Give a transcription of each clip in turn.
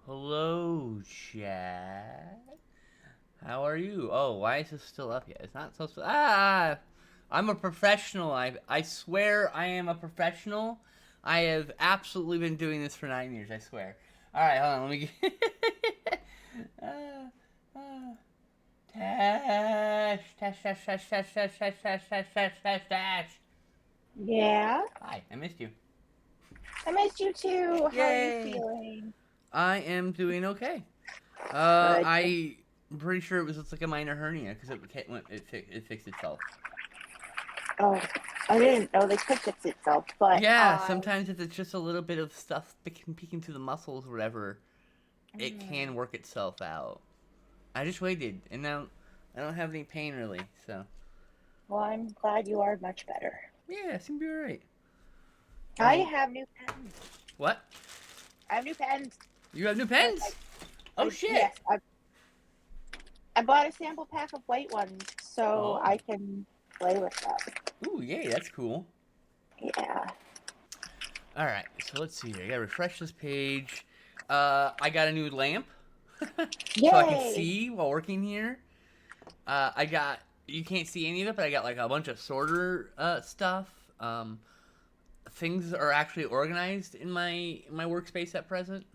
Hello, chat. How are you? Oh, why is this still up yet? It's not supposed to. I'm a professional. I swear I am a professional. I have absolutely been doing this for 9 years. I swear. All right, hold on. Let me get. uh, uh, Tash, Tash, Tash, Tash, Tash, Tash, Tash, Tash, Tash, Tash, Tash, Tash. Yeah, Hi, I missed you. I missed you too. How are you Yay! feeling? I am doing okay. Good. I'm pretty sure it was just like a minor hernia because it fixed itself. Oh, I didn't know they could fix itself, but Yeah, I. sometimes if it's just a little bit of stuff peeking through the muscles or whatever, it can Mm, work itself out. I just waited, and now I don't have any pain really. So well, I'm glad you are much better. yeah, it seemed to be alright. I Oh, have new pens. what? I have new pens. You have new I, pens? Oh shit! yes, I bought a sample pack of white ones so Oh, I can play with them. ooh, yay, that's cool. Yeah. All right, so let's see here. I gotta refresh this page. I got a new lamp, so I can Yay! see while working here. I got you can't see any of it, but I got like a bunch of sorter stuff. Things are actually organized in my workspace at present.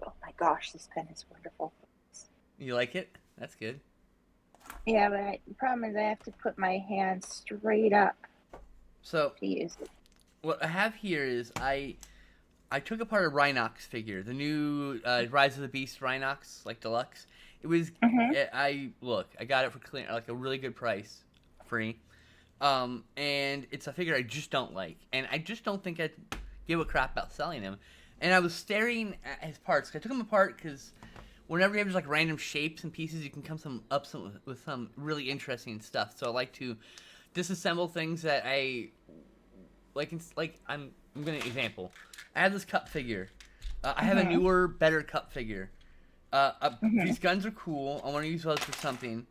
Oh my gosh, this pen is wonderful. You like it? That's good. Yeah, but the problem is I have to put my hand straight up So to use it. what I have here is I took apart a Rhinox figure, the new Rise of the Beast Rhinox, like deluxe. It was Mm-hmm. I look, I got it for clean, like a really good price, free. And it's a figure I just don't like, and I just don't think I'd give a crap about selling him. And I was staring at his parts. I took him apart because whenever you have just like random shapes and pieces, you can come with some really interesting stuff. So I like to disassemble things that I like. I'm gonna example. I have this cup figure. I have a Mm-hmm. newer, better cup figure. Mm-hmm. These guns are cool. I want to use those for something.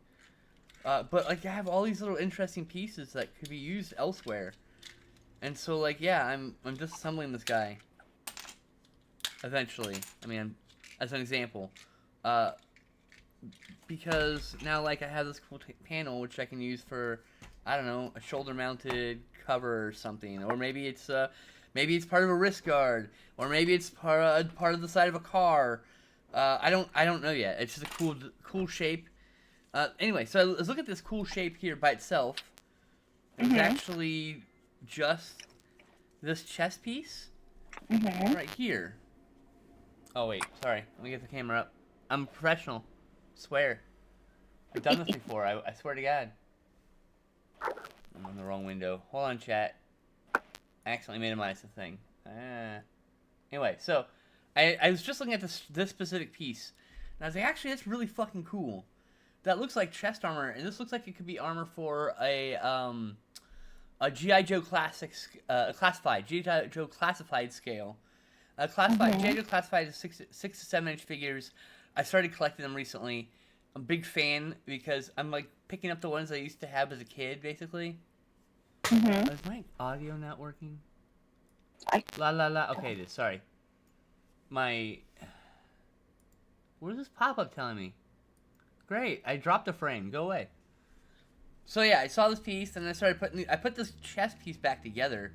But like I have all these little interesting pieces that could be used elsewhere, and so like yeah, I'm disassembling this guy eventually. I mean, as an example, uh, because now like I have this cool panel which I can use for I don't know a shoulder mounted cover or something, or maybe it's part of a wrist guard, or maybe it's part of the side of a car. I don't know yet. It's just a cool shape. Anyway, so let's look at this cool shape here by itself. It was Mm-hmm. actually just this chest piece Mm-hmm. right here. Oh wait, sorry. Let me get the camera up. I'm a professional. Swear. I've done this before. I swear to God. I'm on the wrong window. Hold on, chat. I accidentally minimized the thing. Anyway, so I was just looking at this specific piece, and I was like, actually, that's really fucking cool. That looks like chest armor, and this looks like it could be armor for a GI Joe classified GI Joe classified scale. Classified GI Mm-hmm. Joe classified is 6 to 7 inch figures. I started collecting them recently. I'm a big fan because I'm like picking up the ones I used to have as a kid, basically. Mm-hmm. Is my audio not working? I La la la. Okay, it is. Sorry. My. What is this pop up telling me? Great. I dropped a frame. Go away. So yeah, I saw this piece and I started I put this chest piece back together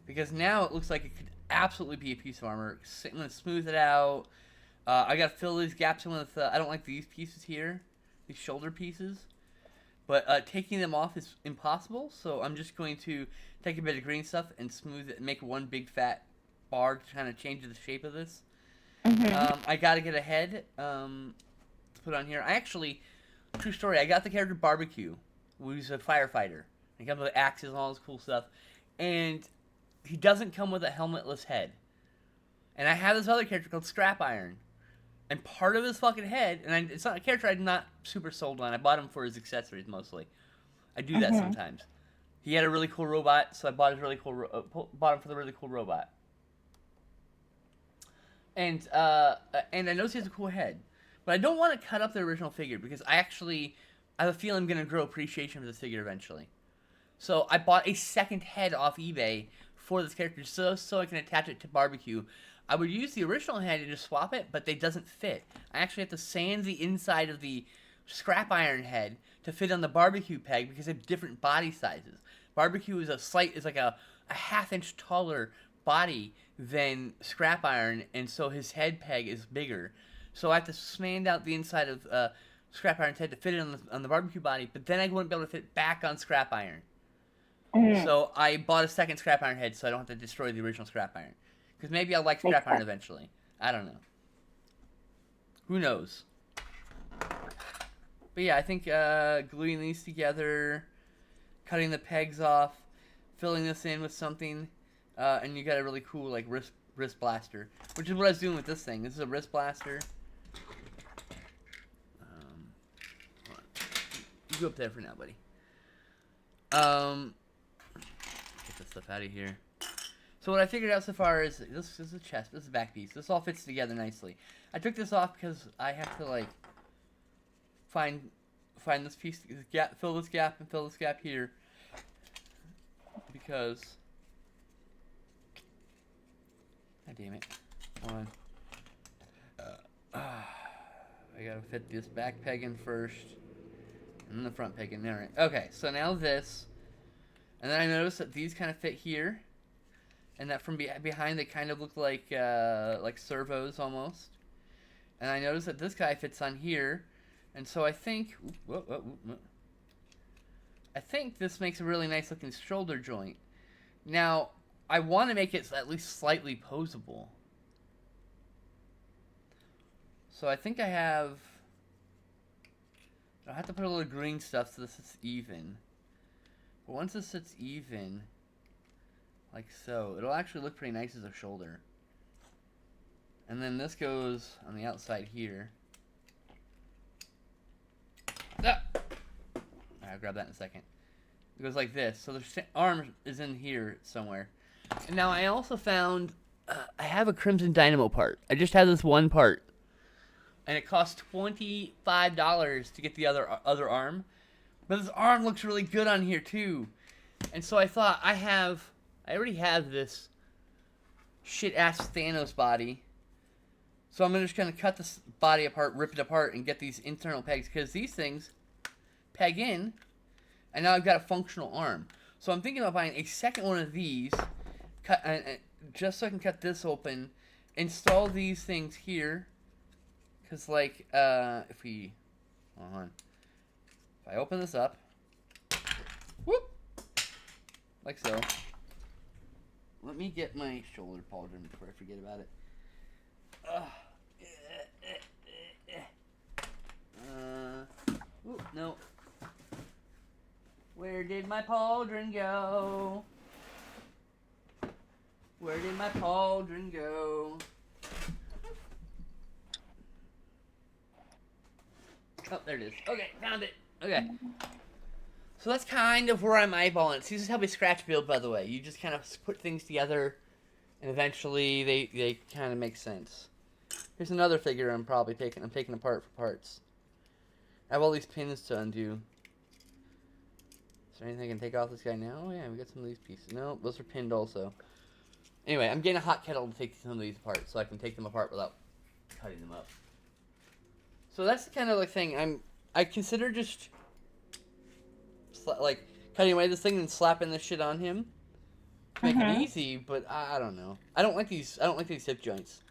because now it looks like it could absolutely be a piece of armor. I'm gonna smooth it out. I gotta fill these gaps in with. I don't like these pieces here, these shoulder pieces. But taking them off is impossible, so I'm just going to take a bit of green stuff and smooth it and make one big fat bar to kind of change the shape of this. mm-hmm. I gotta get a head to put on here. I actually, true story, I got the character Barbecue, who's a firefighter. He comes with axes and all this cool stuff. And he doesn't come with a helmetless head. And I have this other character called Scrap Iron. And part of his fucking head, it's not a character I'm not super sold on. I bought him for his accessories mostly. I do that Mm-hmm. sometimes. He had a really cool robot, so I bought his really cool bought him for the really cool robot. And I noticed he has a cool head, but I don't want to cut up the original figure because I have a feeling I'm gonna grow appreciation for this figure eventually. So I bought a second head off eBay for this character so I can attach it to Barbecue. I would use the original head and just swap it, but they doesn't fit. I actually have to sand the inside of the scrap iron head to fit on the barbecue peg because they have different body sizes. Barbecue is like a half inch taller body than scrap iron, and so his head peg is bigger. So I have to sand out the inside of scrap iron's head to fit it on the barbecue body, but then I wouldn't be able to fit back on scrap iron. Mm, So I bought a second scrap iron head so I don't have to destroy the original scrap iron. Because maybe I'll like makes scrap iron sense. eventually. I don't know. Who knows? But yeah, I think gluing these together, cutting the pegs off, filling this in with something, and you got a really cool like wrist blaster, which is what I was doing with this thing. This is a wrist blaster. Hold on. You go up there for now, buddy. Get this stuff out of here. So what I figured out so far is this is a chest, this is a back piece. This all fits together nicely. I took this off because I have to like find this piece, this gap, fill this gap and fill this gap here because God damn it. Hold on. I gotta fit this back peg in first and then the front peg in. Alright. Okay, so now this, and then I noticed that these kind of fit here. And that from behind they kind of look like servos almost. And I noticed that this guy fits on here, and so I think I think this makes a really nice looking shoulder joint. Now I want to make it at least slightly posable, so I think I have to put a little green stuff so this is even. But once this sits even, like so, it'll actually look pretty nice as a shoulder. And then this goes on the outside here. Ah! I'll grab that in a second. It goes like this. So the arm is in here somewhere. And now I also found, I have a Crimson Dynamo part. I just have this one part. And it costs $25 to get the other arm. But this arm looks really good on here too. And so I thought I already have this shit-ass Thanos body. So I'm just going to cut this body apart, rip it apart, and get these internal pegs. Because these things peg in, and now I've got a functional arm. So I'm thinking about buying a second one of these, just so I can cut this open, install these things here. Because, like, if I open this up, whoop, like so. Let me get my shoulder pauldron before I forget about it. Ooh, no. Where did my pauldron go? Where did my pauldron go? Oh, there it is. Okay, found it. Okay. So that's kind of where I'm eyeballing it. See, this is how we scratch build, by the way. You just kind of put things together, and eventually they kind of make sense. Here's another figure I'm taking apart for parts. I have all these pins to undo. Is there anything I can take off this guy now? Oh, yeah, we got some of these pieces. No, those are pinned also. Anyway, I'm getting a hot kettle to take some of these apart, so I can take them apart without cutting them up. So that's the kind of like thing I consider just like cutting away this thing and slapping this shit on him to make it easy, but I don't know. I don't like these hip joints.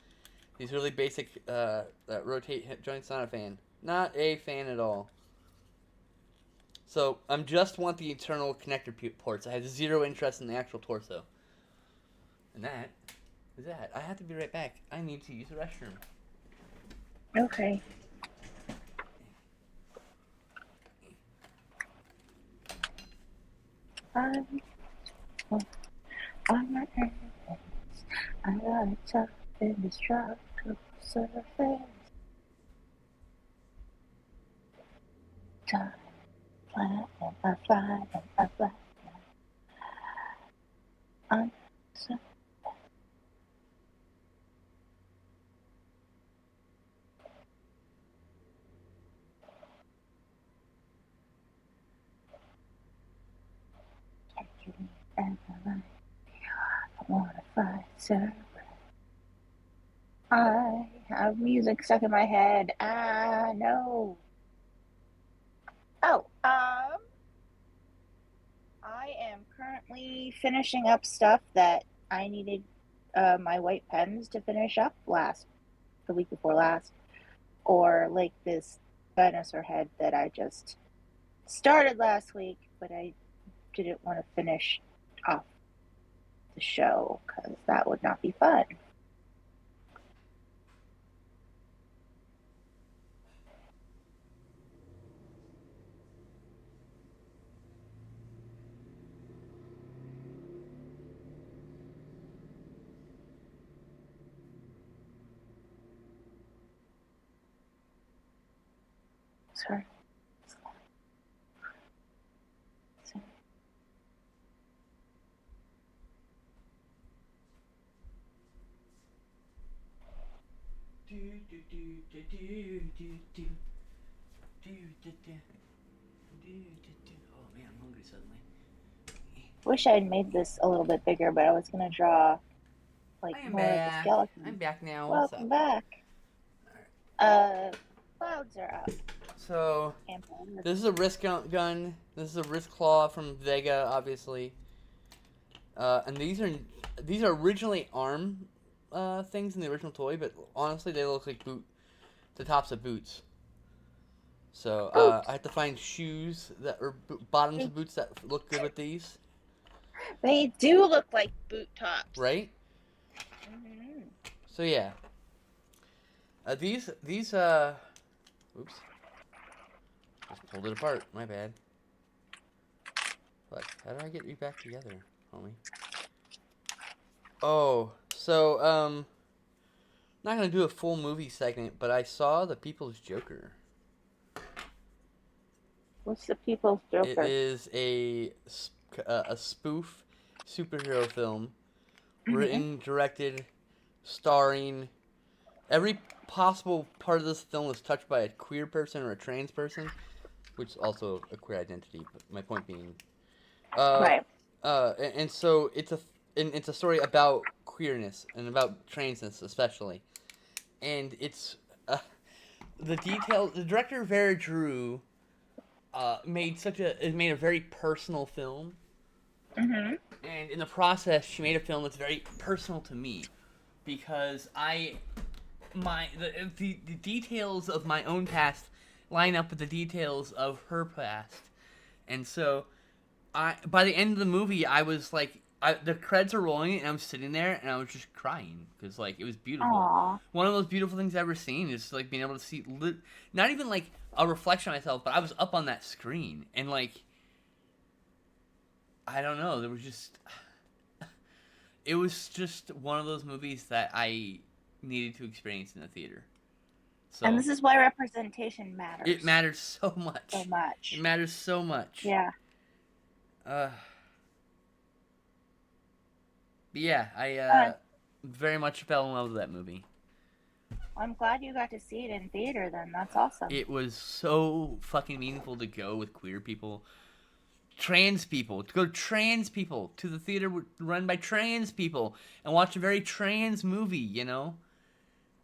These really basic that rotate hip joints. Not a fan. Not a fan at all. So I just want the internal connector ports. I have zero interest in the actual torso. And that is that. I have to be right back. I need to use the restroom. Okay. On my hands, I got a tough indestructible surface. Time, fly, and I fly, and I fly. I'm so and I wanna fly, sir. I have music stuck in my head. Ah, no. Oh, I am currently finishing up stuff that I needed my white pens to finish up the week before last, or like this dinosaur head that I just started last week, but I didn't want to finish off the show because that would not be fun. Sorry. Oh man, I'm hungry suddenly. Wish I had made this a little bit bigger, but I was gonna draw like I am more of the back. I'm skeleton. back now. What's Welcome up? back. Uh, clouds are up. So, And this is a wrist gun. This is a wrist claw from Vega, obviously. And these are originally arm things in the original toy, but honestly, they look like the tops of boots. So I had to find shoes that or bottoms of boots that look good with these, they do look like boot tops. right? Mm-hmm. So yeah, these oops, just pulled it apart. My bad. Fuck, how do I get you back together, homie? Oh, so not gonna do a full movie segment, but I saw The People's Joker. What's the People's It Joker? is a spoof superhero film, Mm-hmm. written, directed, starring. Every possible part of this film is touched by a queer person or a trans person, which is also a queer identity. But my point being, uh, Right. and so it's a story about queerness and about transness especially, and it's the detail. The director Vera Drew made a very personal film, Mm-hmm. and in the process, she made a film that's very personal to me because the details of my own past line up with the details of her past, and so I by the end of the movie, I was like, the credits are rolling, and I'm sitting there, and I was just crying because like it was beautiful. Aw. One of those beautiful things I've ever seen is like being able to see, not even like a reflection of myself, but I was up on that screen, and like I don't know, there was just it was just one of those movies that I needed to experience in the theater. And So this is why representation it matters matters so so much. It much. matters so much. Yeah. Uh, yeah, I Fun. very much fell in love with that movie. I'm glad you got to see it in theater then. That's awesome. It was so fucking meaningful to go with queer people, trans people, to go trans people to the theater run by trans people and watch a very trans movie, you know?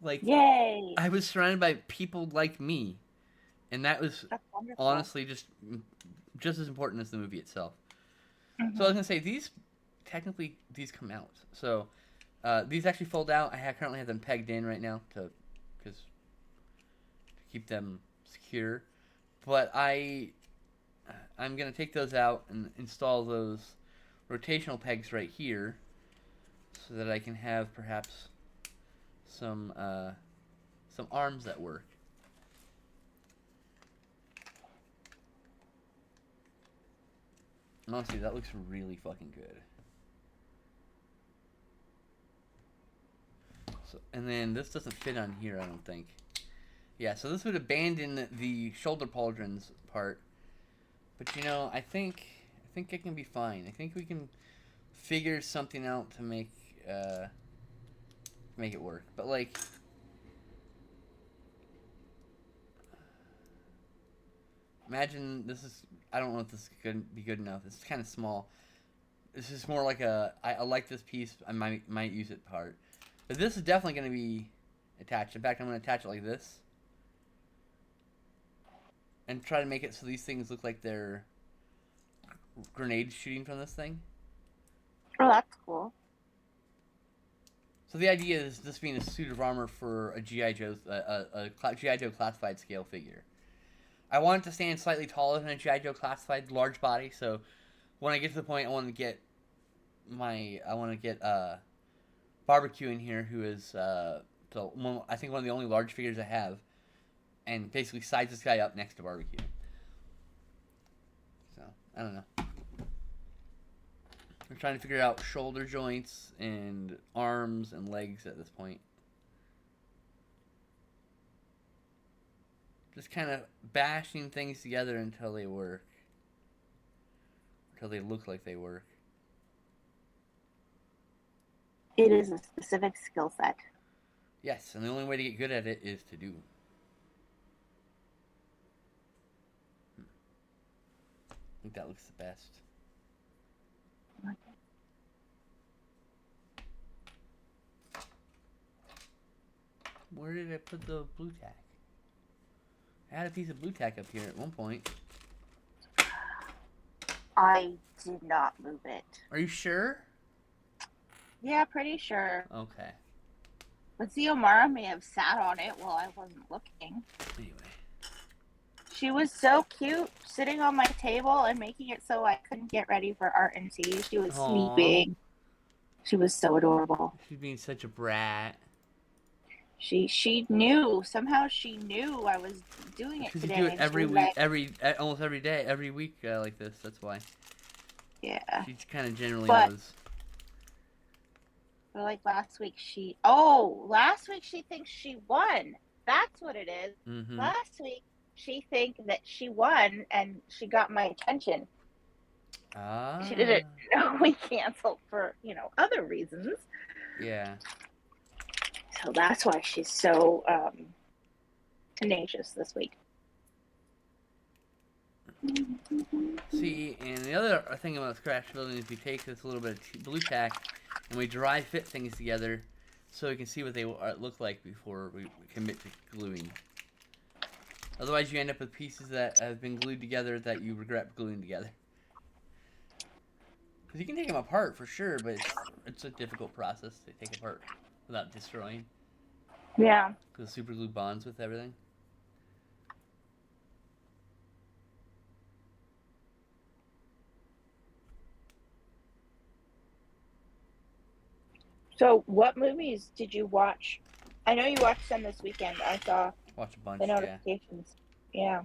Like, Yay. I was surrounded by people like me, and that was That's wonderful. honestly just as important as the movie itself. So I was Mm-hmm. gonna say these come out. So these actually fold out. Currently have them pegged in right now to keep them secure. But I'm gonna take those out and install those rotational pegs right here, so that I can have perhaps some arms that work. And honestly, that looks really fucking good. So, and then this doesn't fit on here, I don't think. Yeah, so this would abandon the shoulder pauldrons part. But you know, I think it can be fine. I think we can figure something out to make it work. But like, imagine this is. I don't know if this is gonna be good enough. It's kind of small. This is more like I like this piece. I might use it part. But this is definitely gonna be attached. In fact, I'm going to attach it like this. And try to make it so these things look like they're grenades shooting from this thing. Oh, that's cool. So the idea is this being a suit of armor for a G.I. Joe classified scale figure. I want it to stand slightly taller than a G.I. Joe classified large body, so when I get to the point I want to get Barbecue in here, who is I think one of the only large figures I have, and basically size this guy up next to Barbecue. So, I don't know. We're trying to figure out shoulder joints and arms and legs at this point. Just kind of bashing things together until they work. Until they look like they work. It is a specific skill set. Yes, and the only way to get good at it is to do. I think that looks the best. Where did I put the blue tack? I had a piece of blue tack up here at one point. I did not move it. Are you sure? Yeah, pretty sure. Okay. But Xiomara may have sat on it while I wasn't looking. Anyway. She was so cute, sitting on my table and making it so I couldn't get ready for art and tea. She was sleeping. She was so adorable. She's being such a brat. She knew. Somehow she knew I was doing it today. You do it every week, almost every day, every week like this. That's why. Yeah. She kind of generally knows. But like last week she thinks she won. That's what it is. Mm-hmm. Last week she thinks that she won and she got my attention. Ah. She didn't know we canceled for, other reasons. Yeah. So that's why she's so tenacious this week. See, and the other thing about scratch building is we take this little bit of blue tack and we dry fit things together so we can see what they look like before we commit to gluing. Otherwise, you end up with pieces that have been glued together that you regret gluing together. Because you can take them apart for sure, but it's a difficult process to take apart without destroying. Yeah. Because super glue bonds with everything. So, what movies did you watch? I know you watched some this weekend. I saw Watch a bunch, the notifications. Yeah.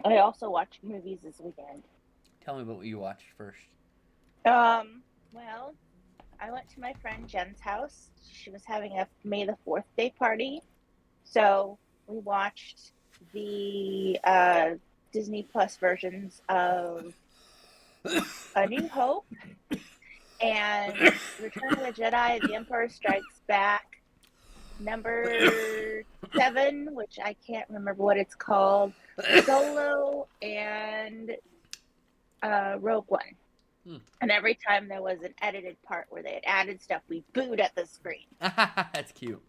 I also watched movies this weekend. Tell me about what you watched first. Well, I went to my friend Jen's house. She was having a May the 4th day party. So we watched the Disney Plus versions of A New Hope and Return of the Jedi, The Empire Strikes Back, number 7, which I can't remember what it's called, Solo, and Rogue One. And every time there was an edited part where they had added stuff, we booed at the screen. That's cute.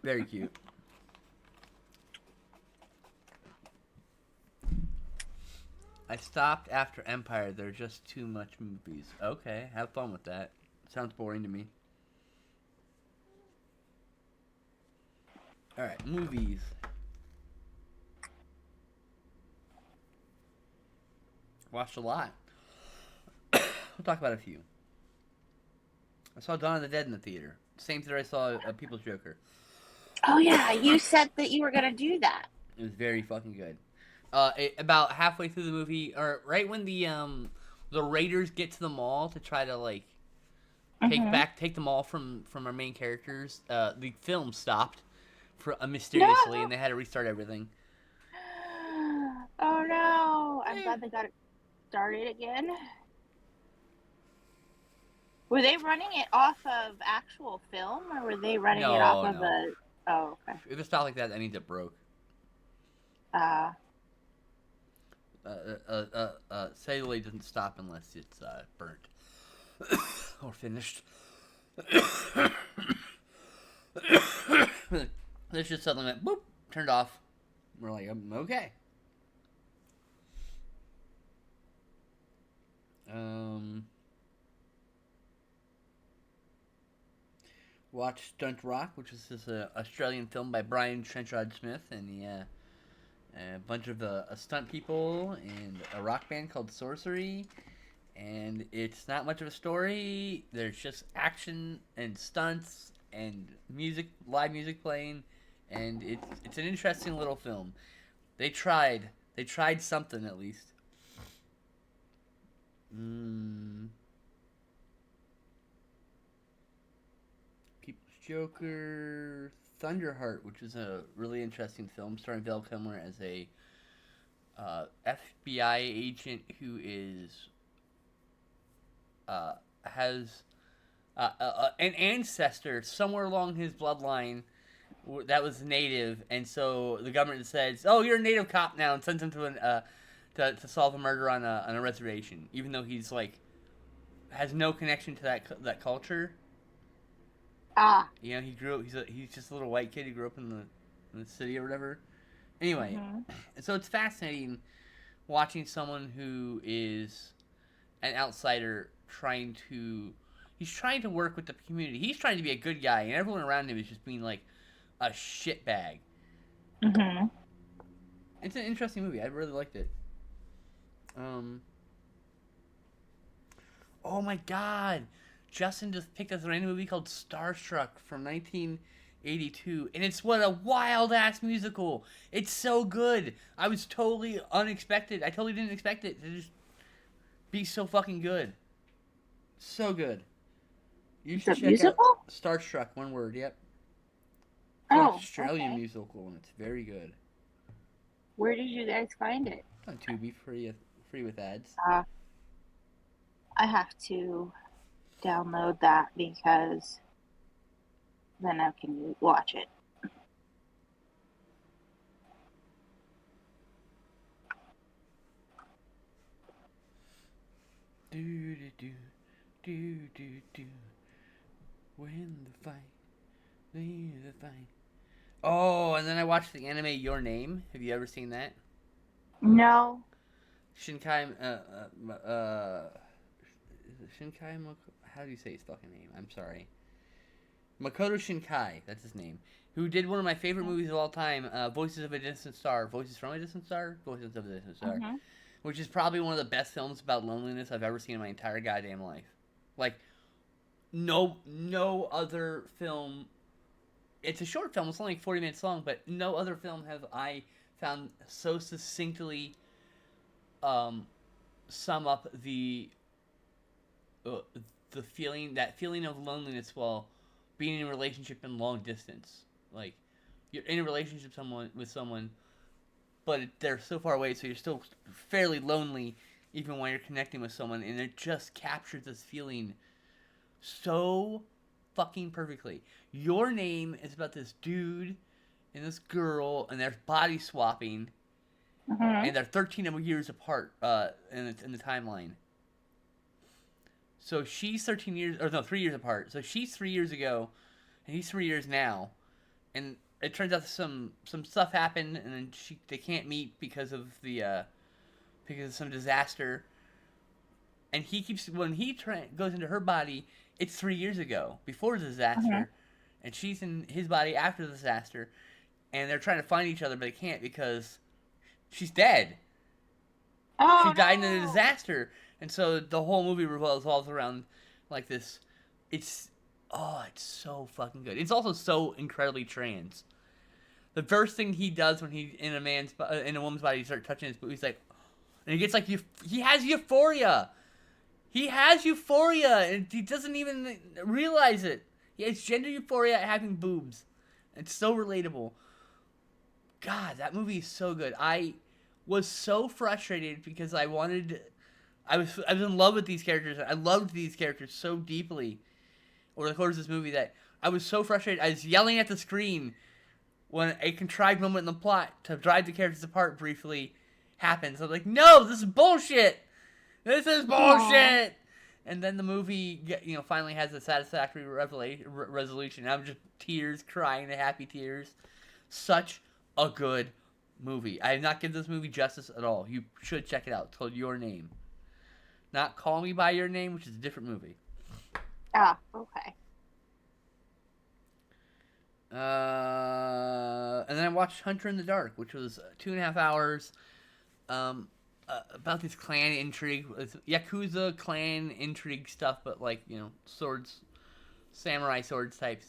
Very cute. I stopped after Empire. There are just too much movies. Okay, have fun with that. Sounds boring to me. Alright, movies. Watched a lot. We'll talk about a few. I saw Dawn of the Dead in the theater. Same theater I saw People's Joker. Oh yeah, you said that you were gonna do that. It was very fucking good. About halfway through the movie, or right when the Raiders get to the mall to try to take the mall from our main characters, the film stopped for mysteriously, and they had to restart everything. Oh no! I'm glad they got it started again. Were they running it off of actual film, or were they running it off of a... Oh, okay. If it stopped like that, that means it broke. cellulite doesn't stop unless it's burnt or finished. This just suddenly went boop, turned off. We're like, okay. Watch Stunt Rock, which is this Australian film by Brian Trenchard Smith and a bunch of stunt people and a rock band called Sorcery. And it's not much of a story. There's just action and stunts and music, live music playing, and it's an interesting little film. They tried something at least. People's Joker, Thunderheart, which is a really interesting film starring Val Kilmer as a FBI agent who has an ancestor somewhere along his bloodline that was native, and so the government says, "Oh, you're a native cop now," and sends him to to solve a murder on a reservation, even though he's like has no connection to that culture. You know, he grew up. He's just a little white kid who grew up in the city or whatever. Anyway, so it's fascinating watching someone who is an outsider he's trying to work with the community. He's trying to be a good guy, and everyone around him is just being like a shitbag. It's an interesting movie. I really liked it. Oh my god, Justin just picked us a random movie called Starstruck from 1982, and it's what a wild ass musical. It's so good. I was totally unexpected. I totally didn't expect it to just be so fucking good. So good. You should check musical? out Starstruck, one word, yep. It's an Australian musical, and it's very good. Where did you guys find it? On Tubi, free with ads. I have to download that because then I can watch it. Do do do do do do. Win the fight, lead the fight. Oh, and then I watched the anime Your Name. Have you ever seen that? No. Shinkai, Shinkai, how do you say his fucking name? I'm sorry. Makoto Shinkai, that's his name. Who did one of my favorite movies of all time, Voices of a Distant Star. Voices from a Distant Star? Voices of a Distant Star. Which is probably one of the best films about loneliness I've ever seen in my entire goddamn life. Like, no other film. It's a short film. It's only like 40 minutes long, but no other film have I found so succinctly sum up the feeling of loneliness while being in a relationship in long distance. Like, you're in a relationship with someone, but they're so far away, so you're still fairly lonely even when you're connecting with someone, and it just captures this feeling so fucking perfectly. Your Name is about this dude and this girl, and they're body swapping, and they're 13 years apart in the timeline. So she's 3 years apart. So she's 3 years ago, and he's 3 years now, and it turns out some stuff happened, and then they can't meet because of some disaster. And when he goes into her body, it's 3 years ago before the disaster, and she's in his body after the disaster, and they're trying to find each other, but they can't because she's dead. She died in the disaster, and so the whole movie revolves around like this. It's so fucking good. It's also so incredibly trans. The first thing he does when he's in a woman's body, he starts touching his boob. He's like, and he gets like he has euphoria. He has euphoria, and he doesn't even realize it. He has gender euphoria at having boobs. It's so relatable. God, that movie is so good. I was so frustrated because I was in love with these characters. I loved these characters so deeply over the course of this movie that I was so frustrated. I was yelling at the screen when a contrived moment in the plot to drive the characters apart briefly happens. I'm like, no, this is bullshit. This is bullshit. Aww. And then the movie, finally has a satisfactory resolution. I'm just tears, crying, the happy tears. Such a good movie. I have not given this movie justice at all. You should check it out. It's called Your Name. Not Call Me By Your Name, which is a different movie. Ah, okay. And then I watched Hunter in the Dark, which was 2.5 hours. About this clan intrigue, Yakuza clan intrigue stuff, but swords, samurai swords type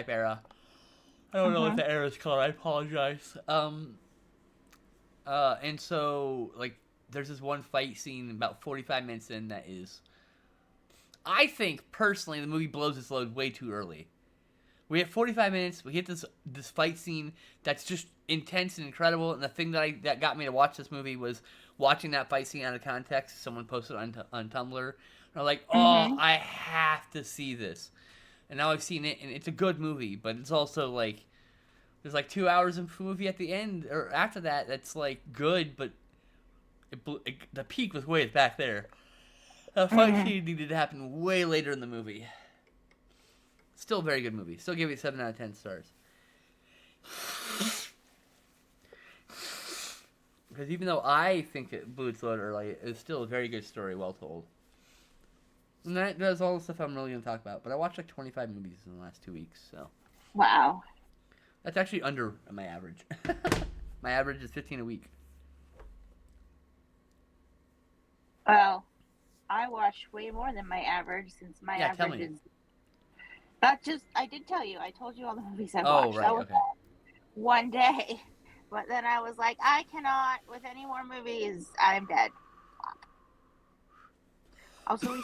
era. I don't know what the era is called. I apologize. And so there's this one fight scene about 45 minutes in that is, I think personally, the movie blows its load way too early. We have 45 minutes. We hit this fight scene that's just intense and incredible. And the thing that got me to watch this movie was watching that fight scene out of context. Someone posted on Tumblr. And I'm like, oh, I have to see this. And now I've seen it, and it's a good movie. But it's also there's 2 hours of movie at the end or after that that's good, but the peak was way back there. That fight scene needed to happen way later in the movie. Still a very good movie. Still give it 7 out of 10 stars. Because even though I think it blew its load early, it's still a very good story, well told. And that does all the stuff I'm really going to talk about. But I watched 25 movies in the last 2 weeks, so. Wow. That's actually under my average. My average is 15 a week. Well, I watch way more than my average since my average is. That's just, I did tell you. I told you all the movies I watched. Right, that was one day. But then I was like, I cannot with any more movies. I'm dead. Also,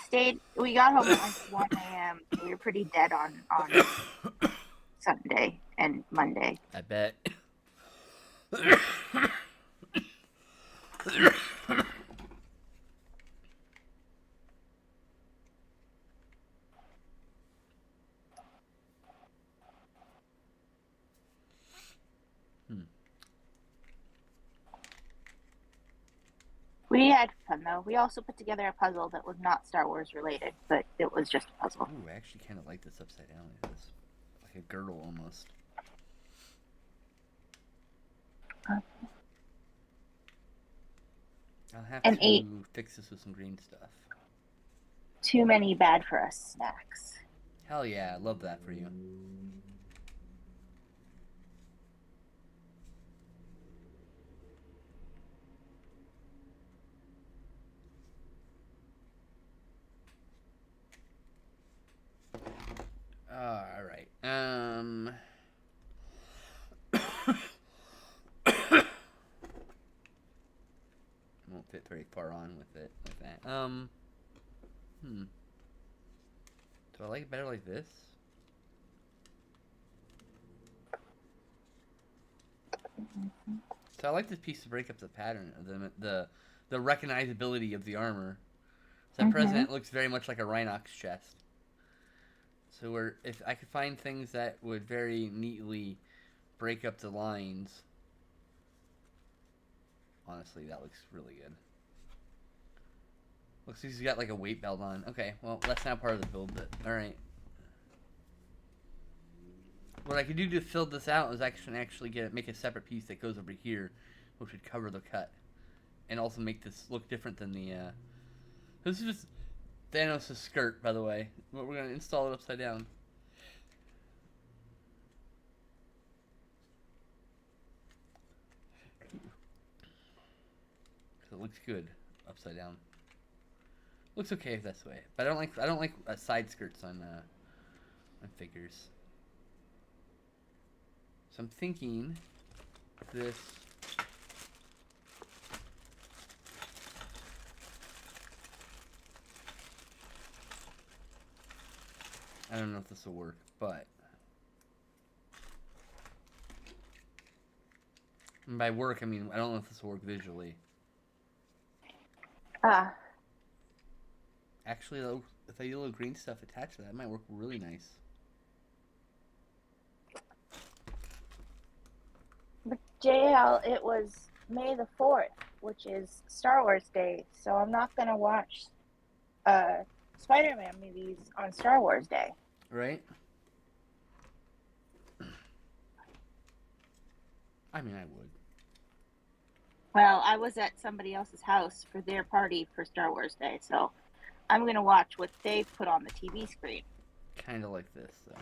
we got home at 1 a.m. We were pretty dead on Sunday and Monday. I bet. We had fun, though. We also put together a puzzle that was not Star Wars related, but it was just a puzzle. Ooh, I actually kind of like this upside down. It's like a girdle almost. I'll have to fix this with some green stuff. Too many bad for us snacks. Hell yeah, I love that for you. All right. Won't fit very far on with it like that. Do I like it better like this? So I like this piece to break up the pattern of the recognizability of the armor. So President looks very much like a Rhinox chest. So if I could find things that would very neatly break up the lines, honestly, that looks really good. Looks like he's got a weight belt on. Okay, well, that's not part of the build bit. Alright. What I could do to fill this out is actually make a separate piece that goes over here, which would cover the cut. And also make this look different than the, This is just Thanos' skirt, by the way. We're going to install it upside down. So it looks good upside down. Looks okay this way, but I don't like side skirts on figures. So I'm thinking this. I don't know if this will work, but and by work I mean I don't know if this will work visually. Actually, though, if I get a little green stuff attached to that, it might work really nice. But JL, it was May the 4th, which is Star Wars Day, so I'm not gonna watch Spider-Man movies on Star Wars Day. Right? I mean, I would. Well, I was at somebody else's house for their party for Star Wars Day, so I'm gonna watch what they've put on the TV screen. Kind of like this, though.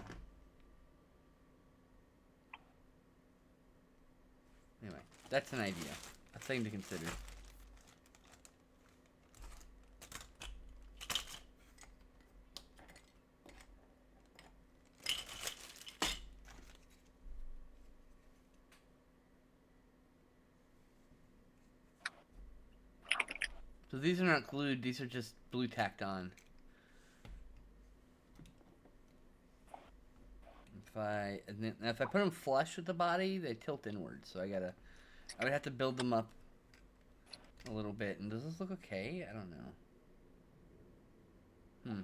Anyway, that's an idea. A thing to consider. So these are not glued, these are just blue tacked on. If I put them flush with the body, they tilt inward. So I would have to build them up a little bit. And does this look okay? I don't know.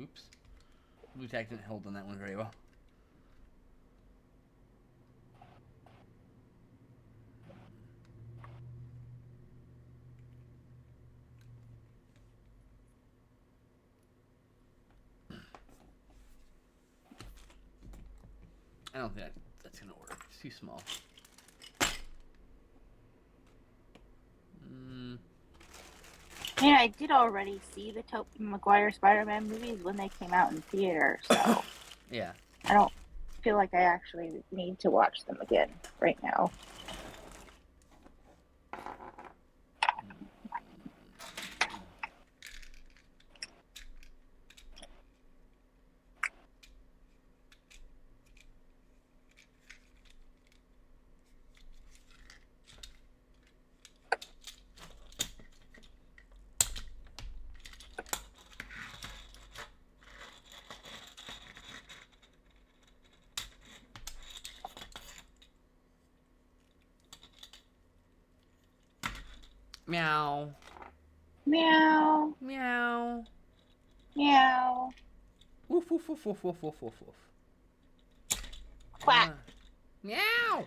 Oops. Blue tack didn't hold on that one very well. I don't think that's gonna work. It's too small. Yeah, I did already see the Tobey Maguire Spider-Man movies when they came out in theater, so Yeah. I don't feel like I actually need to watch them again right now. Meow. Meow. Meow. Meow. Woof woof woof woof woof woof woof woof. Quack. Meow.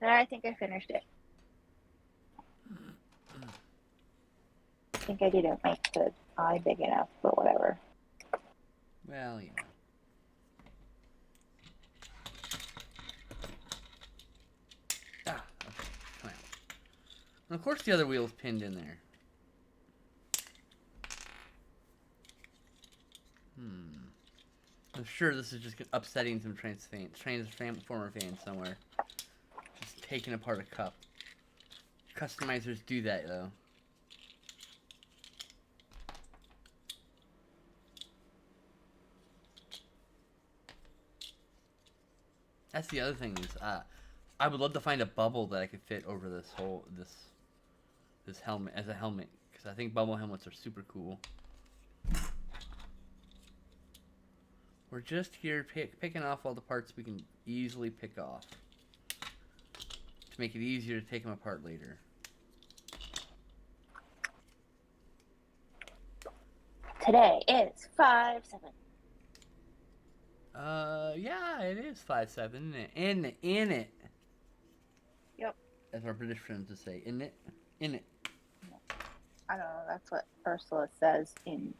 I think I finished it. I think I didn't make the eye big enough, but whatever. Well, yeah. Ah, okay. Come out. And of course the other wheel's pinned in there. I'm sure this is just upsetting some Transformer fans somewhere. Just taking apart a cup. Customizers do that, though. That's the other thing is, I would love to find a bubble that I could fit over this whole this helmet as a helmet, because I think bubble helmets are super cool. We're just here picking off all the parts we can easily pick off to make it easier to take them apart later. Today is 5/7. Yeah, it is 5/7. In it. Yep. As our British friends would say, in it. I don't know. That's what Ursula says in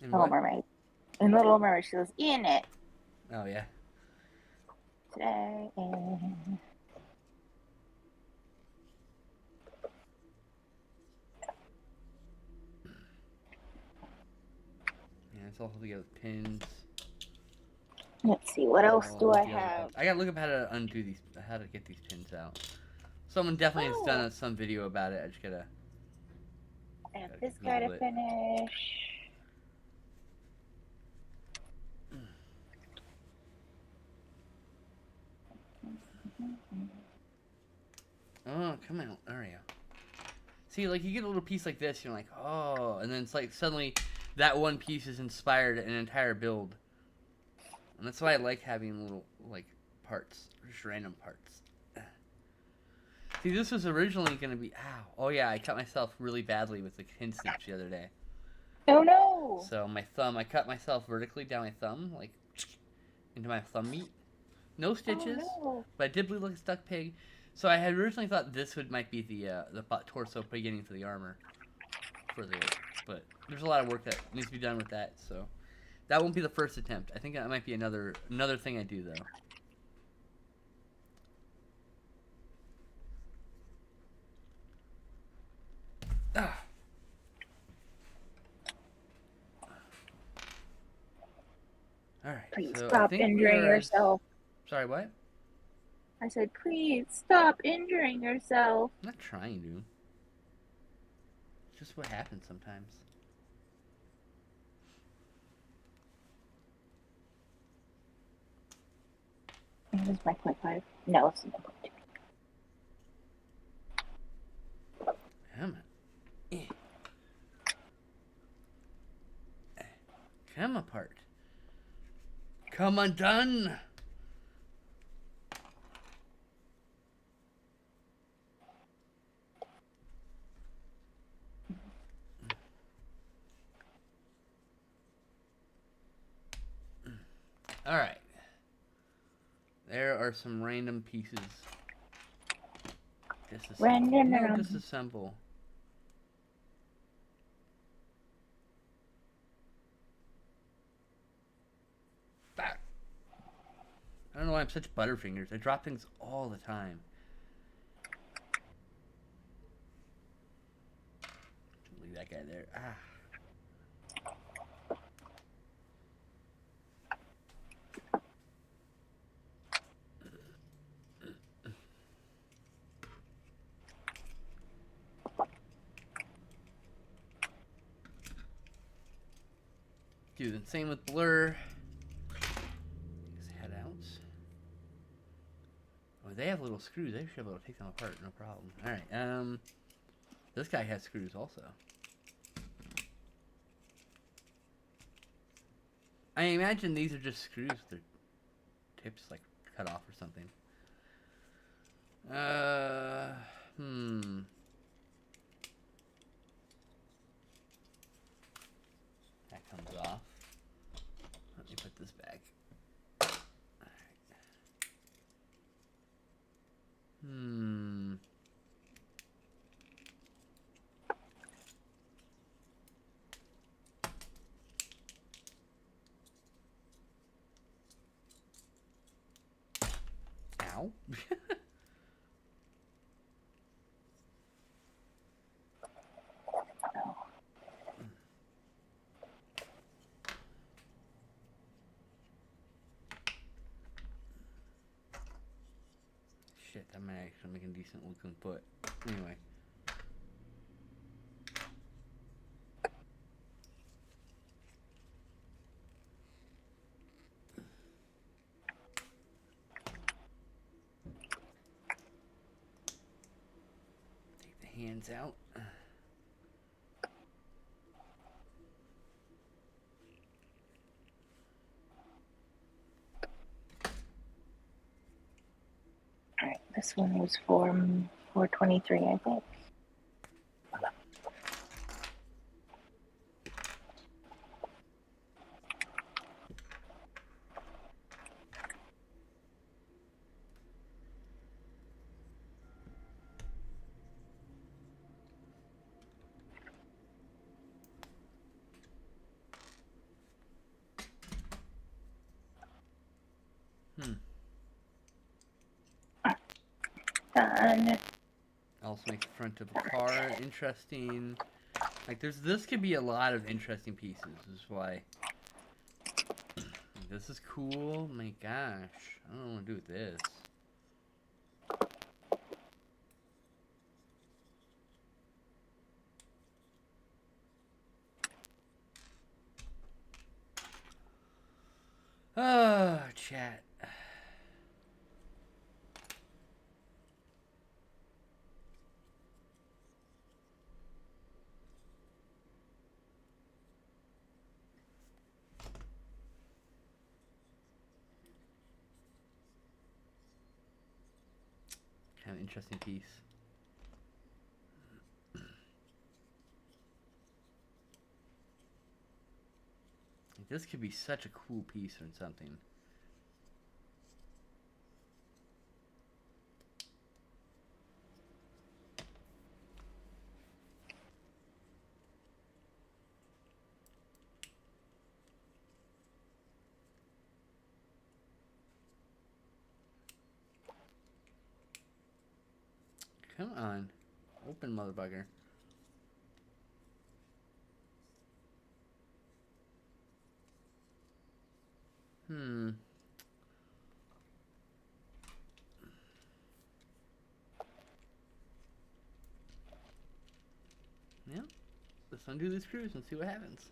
Little Mermaid. In Little Mermaid, she goes, in it. Oh, yeah. Today. Yeah, it's all together with pins. Let's see, what else do I have? I gotta look up how to undo these, how to get these pins out. Someone definitely has done some video about it. I just gotta. I have this guy to finish. Oh, come out. There we go. See, like, you get a little piece like this, you're like, oh, and then it's like suddenly that one piece has inspired an entire build. And that's why I like having little, like, parts, just random parts. See, this was originally going to be... Ow. Oh, yeah, I cut myself really badly with the pin snips the other day. Oh, no! So my thumb, I cut myself vertically down my thumb, like, into my thumb meat. No stitches, Oh, no. but I did bleed like a stuck pig. So I had originally thought this might be the butt torso beginning for the armor. But there's a lot of work that needs to be done with that, so... That won't be the first attempt. I think that might be another thing I do, though. Ah. All right. Please so stop injuring yourself. Sorry, what? I said, please stop injuring yourself. I'm not trying to. It's just what happens sometimes. This is my 0.5. No, it's not 0.2. Come on. Come apart. Come undone. All right. There are some random pieces. Disassemble. Back. I don't know why I'm such butterfingers. I drop things all the time. Leave that guy there. Ah. Do the same with blur. These head outs. Oh, they have little screws. They should be able to take them apart, no problem. Alright, this guy has screws also. I imagine these are just screws with their tips like cut off or something. That comes off. Let me put this back. Alright. Ow. Shit, that might actually make a decent looking foot. Anyway. Take the hands out. Alright, this one was for 423, I think. Done. Also make the front of a car interesting. Like this could be a lot of interesting pieces. This is why. This is cool. My gosh, I don't know what to do with this. Oh, chat. Kind of interesting piece. This could be such a cool piece or something. Come on. Open, motherfucker. Hmm. Yeah. Let's undo the screws and see what happens.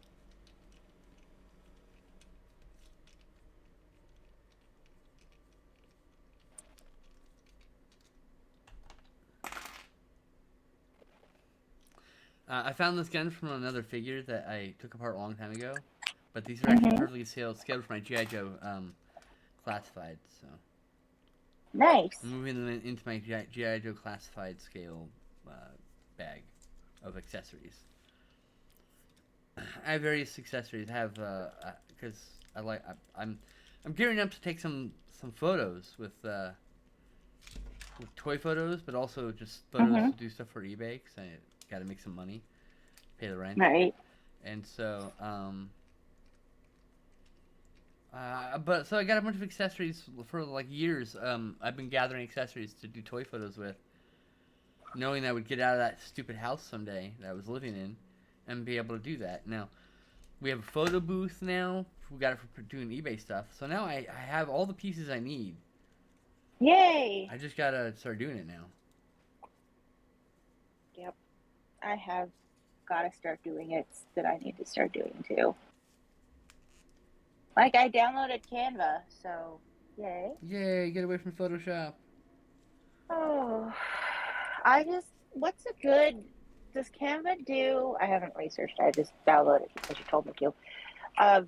I found this gun from another figure that I took apart a long time ago, but these are actually perfectly scaled for my G.I. Joe classified. So Nice. I'm moving them into my G.I. Joe classified scale bag of accessories. I have various accessories. I have because I'm gearing up to take some photos with toy photos, but also just photos to do stuff for eBay because I got to make some money, pay the rent. Right. And so, but so I got a bunch of accessories for like years. I've been gathering accessories to do toy photos with, knowing I would get out of that stupid house someday that I was living in, and be able to do that. Now, we have a photo booth now. We got it for doing eBay stuff. So now I have all the pieces I need. Yay! I just gotta start doing it now. Yep. I have got to start doing it that I need to start doing too. Like, I downloaded Canva, so yay. Yay, get away from Photoshop. Oh, what's a good, does Canva do, I haven't researched, I just downloaded it because you told me to.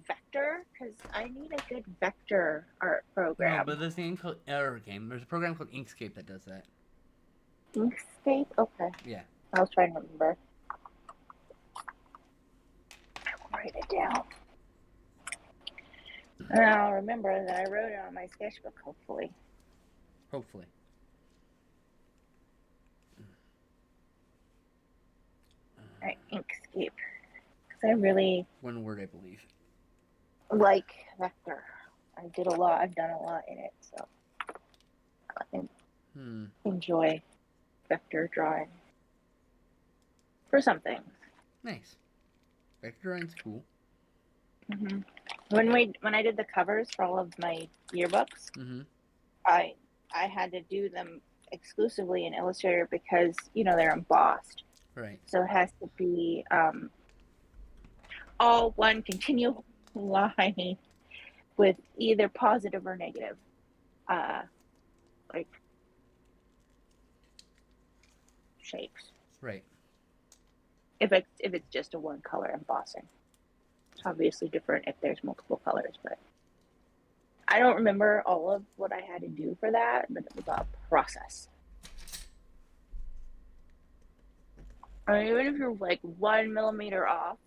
Vector, because I need a good vector art program. No, but there's there's a program called Inkscape that does that. Inkscape? Okay. Yeah. I was trying to remember. I'll write it down. And I'll remember that I wrote it on my sketchbook, hopefully. Hopefully. Alright, Inkscape. Because I really One word, I believe. like vector. I've done a lot in it, so I enjoy vector drawing for some things. Nice. Vector drawing's cool. Mm-hmm. When I did the covers for all of my yearbooks, I had to do them exclusively in Illustrator because they're embossed. Right. So it has to be all one continual line with either positive or negative, like shapes. Right. If it's just a one color embossing, it's obviously different if there's multiple colors. But I don't remember all of what I had to do for that, but it was a process. I mean, even if you're like 1 millimeter off,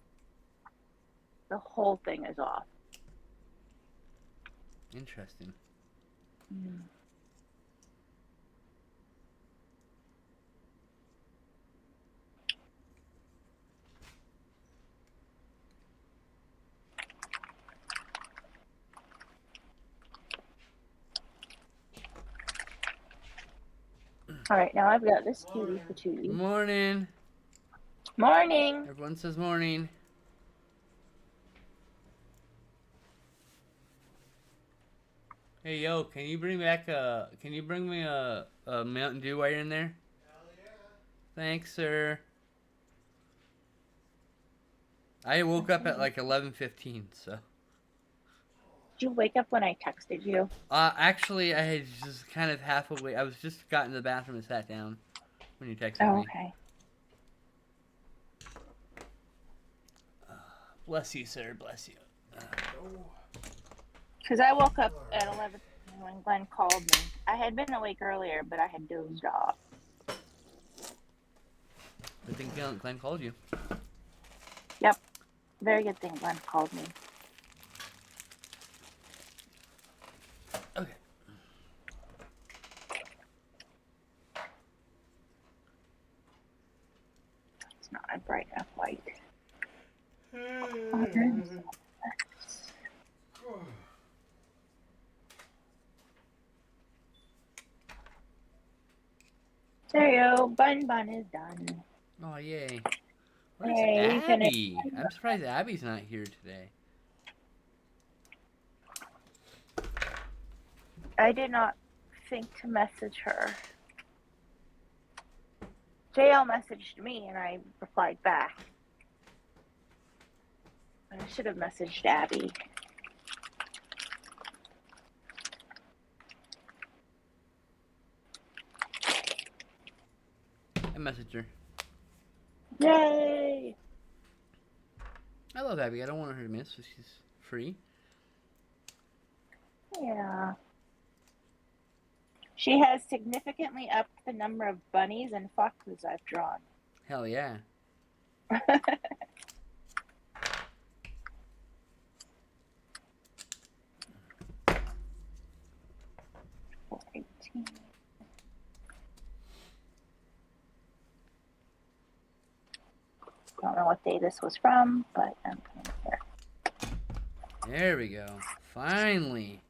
the whole thing is off. Interesting. All right, now I've got this cutie patootie. Morning. Morning. Everyone says morning. Hey yo, can you bring me a Mountain Dew while you're in there? Hell yeah. Thanks, sir. I woke up at like 11:15, so. Did you wake up when I texted you? Actually, I had just kind of half awake. I was just got in the bathroom and sat down when you texted me. Okay. Bless you, sir. Bless you. Because I woke up at 11 when Glenn called me. I had been awake earlier, but I had dozed off. Good thing Glenn called you. Yep. Very good thing Glenn called me. There you go. Bun is done. Oh, yay. Where's Yay, we finished. Abby? I'm surprised Abby's not here today. I did not think to message her. JL messaged me and I replied back. I should have messaged Abby. I messaged her. Yay! I love Abby. I don't want her to miss, so she's free. Yeah. She has significantly upped the number of bunnies and foxes I've drawn. Hell yeah. 418. Don't know what day this was from, but I'm coming here. There we go. Finally.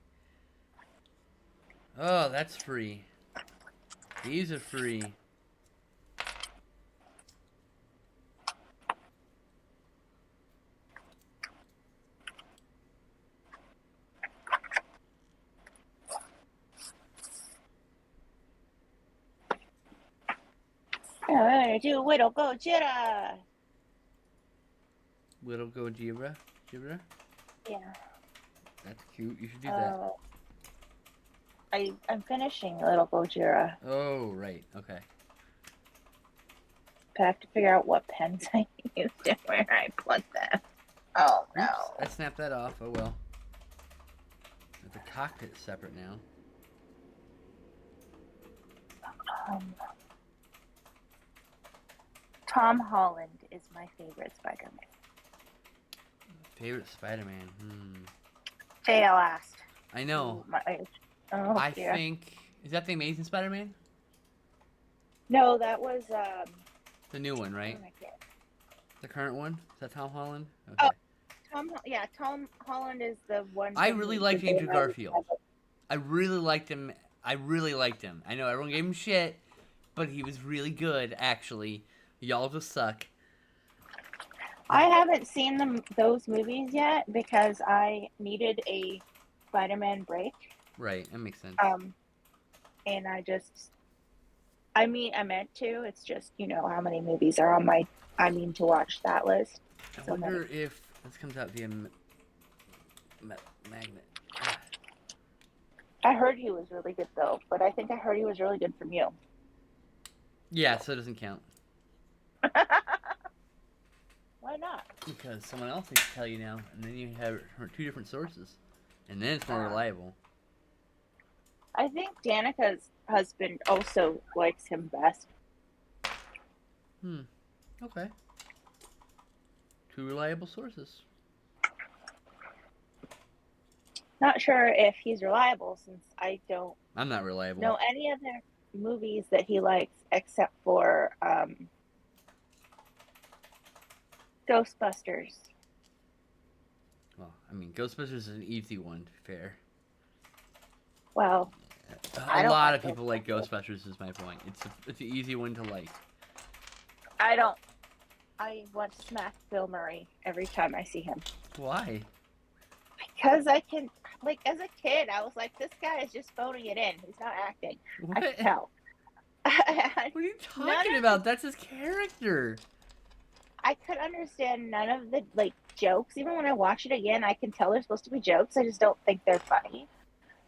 Oh, that's free. These are free. Yeah, we're gonna do Widow Gojira. Little Gojira. Jibra? Yeah. That's cute. You should do that. I'm finishing Little Gojira. Oh, right. Okay. I have to figure out what pens I used and where I put them. Oh no. Oops, I snapped that off. Oh well. The cockpit's separate now. Tom Holland is my favorite Spider-Man. Favorite Spider-Man? JL asked. I know. I dear. think... Is that the Amazing Spider-Man? No, that was The new one, right? oh my God. The current one? Is that Tom Holland? Okay. Oh, Tom Holland is the one. I really liked Andrew Garfield. I really liked him. I know everyone gave him shit, but he was really good, actually. Y'all just suck. I haven't seen those movies yet because I needed a Spider-Man break. Right, that makes sense. And I meant to. It's just, how many movies are on my to watch that list. I wonder if this comes out via magnet. I heard he was really good though, but I think I heard he was really good from you. Yeah, so it doesn't count. Why not? Because someone else needs to tell you now, and then you have two different sources, and then it's more reliable. I think Danica's husband also likes him best. Okay. Two reliable sources. Not sure if he's reliable since I don't I'm not reliable. know any other movies that he likes except for Ghostbusters. Well, Ghostbusters is an easy one, to be fair. Well, a lot of people like Ghostbusters, is my point. It's an easy one to like. I don't. I want to smack Bill Murray every time I see him. Why? Because I can, as a kid, I was like, this guy is just phoning it in. He's not acting. What? I can tell. What are you talking about? That's his character. I could understand none of the jokes. Even when I watch it again, I can tell they're supposed to be jokes. I just don't think they're funny.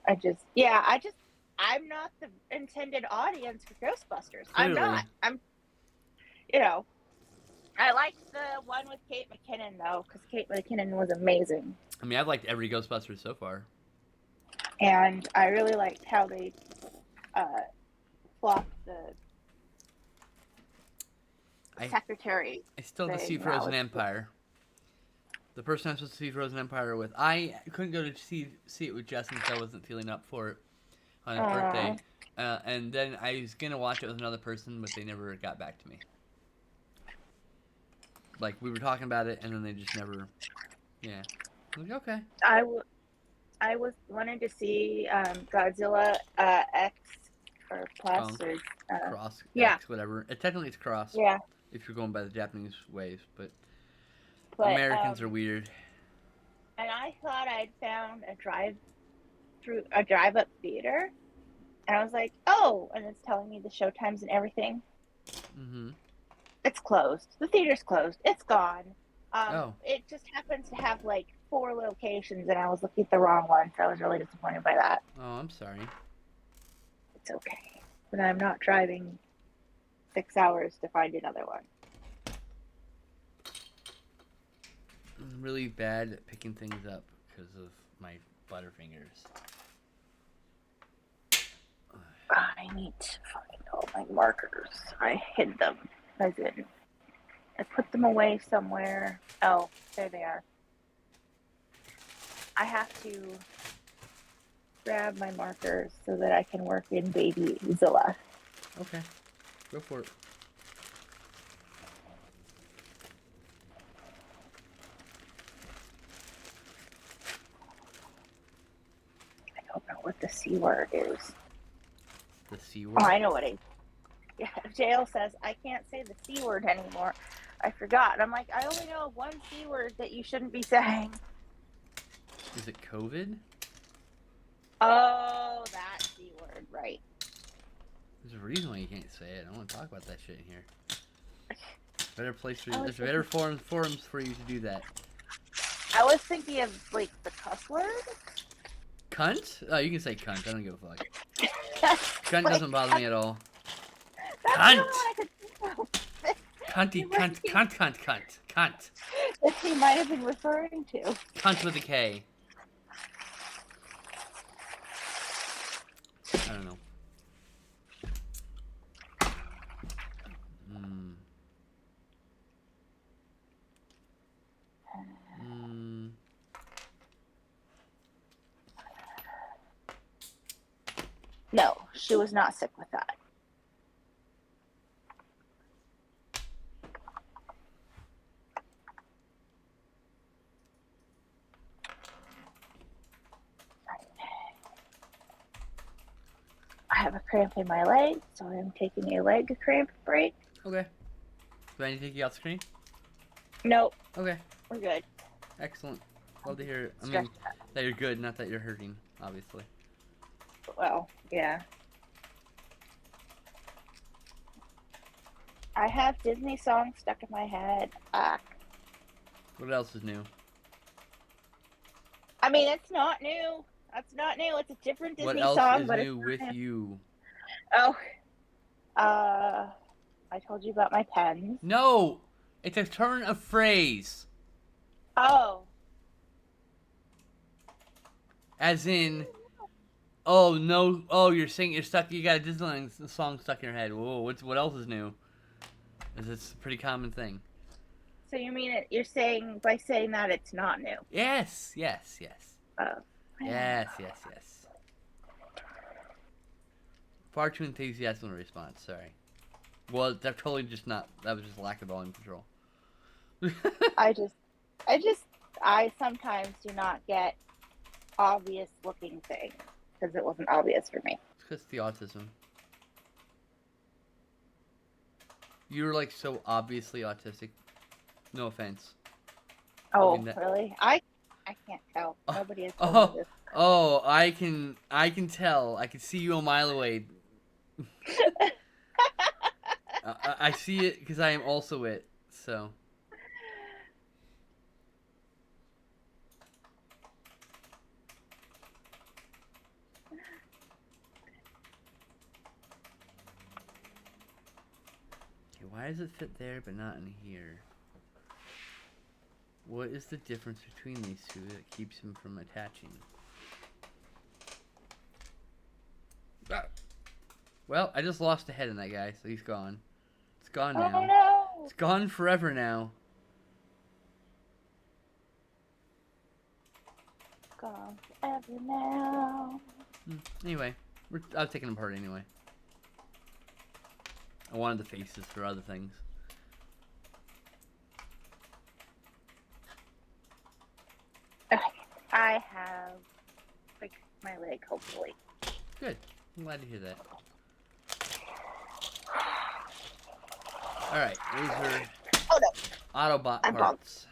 I'm not the intended audience for Ghostbusters. Clearly. I'm not. I liked the one with Kate McKinnon though, because Kate McKinnon was amazing. I've liked every Ghostbusters so far. And I really liked how they flopped the secretary. I still have to see Frozen Empire. The person I'm supposed to see Frozen Empire with. I couldn't go to see it with Justin because I wasn't feeling up for it on his birthday. And then I was going to watch it with another person, but they never got back to me. We were talking about it, and then they just never Yeah. Like, okay. I was wanted to see Godzilla X or Plus Kong. or Cross yeah, X, whatever. Technically, it's cross yeah, if you're going by the Japanese ways, but but Americans are weird. and I thought I'd found a drive up theater, and I was like, oh, and it's telling me the show times and everything. Mm-hmm. It's closed. The theater's closed. It's gone. Oh. It just happens to have like 4 locations, and I was looking at the wrong one, so I was really disappointed by that. Oh, I'm sorry. It's okay, but I'm not driving 6 hours to find another one. I'm really bad at picking things up because of my butterfingers. I need to find all my markers. I hid them. As in, I put them away somewhere. Oh, there they are. I have to grab my markers so that I can work in Baby Zilla. Okay. Go for it. I don't know what the C word is. The C Oh, word? I know what it is. Yeah, JL says, I can't say the C word anymore. I forgot. And I'm like, I only know one C word that you shouldn't be saying. Is it COVID? Oh, that C word, right. There's a reason why you can't say it. I don't want to talk about that shit in here. Better place for was there's better forums for you to do that. I was thinking of, like, the cuss word. Cunt? Oh, you can say cunt. I don't give a fuck. Cunt Like, doesn't bother me at all. that's Cunt! the only one I could think of. Cunty, cunt, cunt, cunt, cunt, cunt. That he might have been referring to. Cunt with a K. I don't know. No, she was not sick with that. I have a cramp in my leg, so I'm taking a leg cramp break. Okay. Do I need to take you off screen? Nope, Okay. we're good. Excellent. Love to hear it. I mean, that you're good, not that you're hurting, obviously. Well, yeah. I have Disney songs stuck in my head. What else is new? I mean, it's not new. That's not new. It's a different Disney What else song, is but new with you? Oh, I told you about my pens. No! It's a turn of phrase. Oh. As in, oh no, oh you're saying you're stuck, you got a Disneyland song stuck in your head. Whoa, what else is new? It's a pretty common thing. So you mean it? You're saying by saying that it's not new? Yes, yes, yes. Oh. Yes, yes, yes. Far too enthusiastic in response. Sorry. Well, that totally just not. That was just lack of volume control. I sometimes do not get obvious looking things because it wasn't obvious for me. It's because the autism. You're like so obviously autistic. No offense. Oh, I mean really? I can't tell. Nobody has told me this. Oh, I can tell. I can see you a mile away. I see it because I am also it. So. Okay, why does it fit there but not in here? What is the difference between these two that keeps him from attaching? Ah. Well, I just lost a head in that guy, so he's gone. It's gone now. Oh no! It's gone forever now. Gone forever now. Anyway, I was taking them apart anyway. I wanted the faces for other things. I have fixed my leg, hopefully. Good. I'm glad to hear that. Alright, those are Oh no. Autobot I bonked. parts.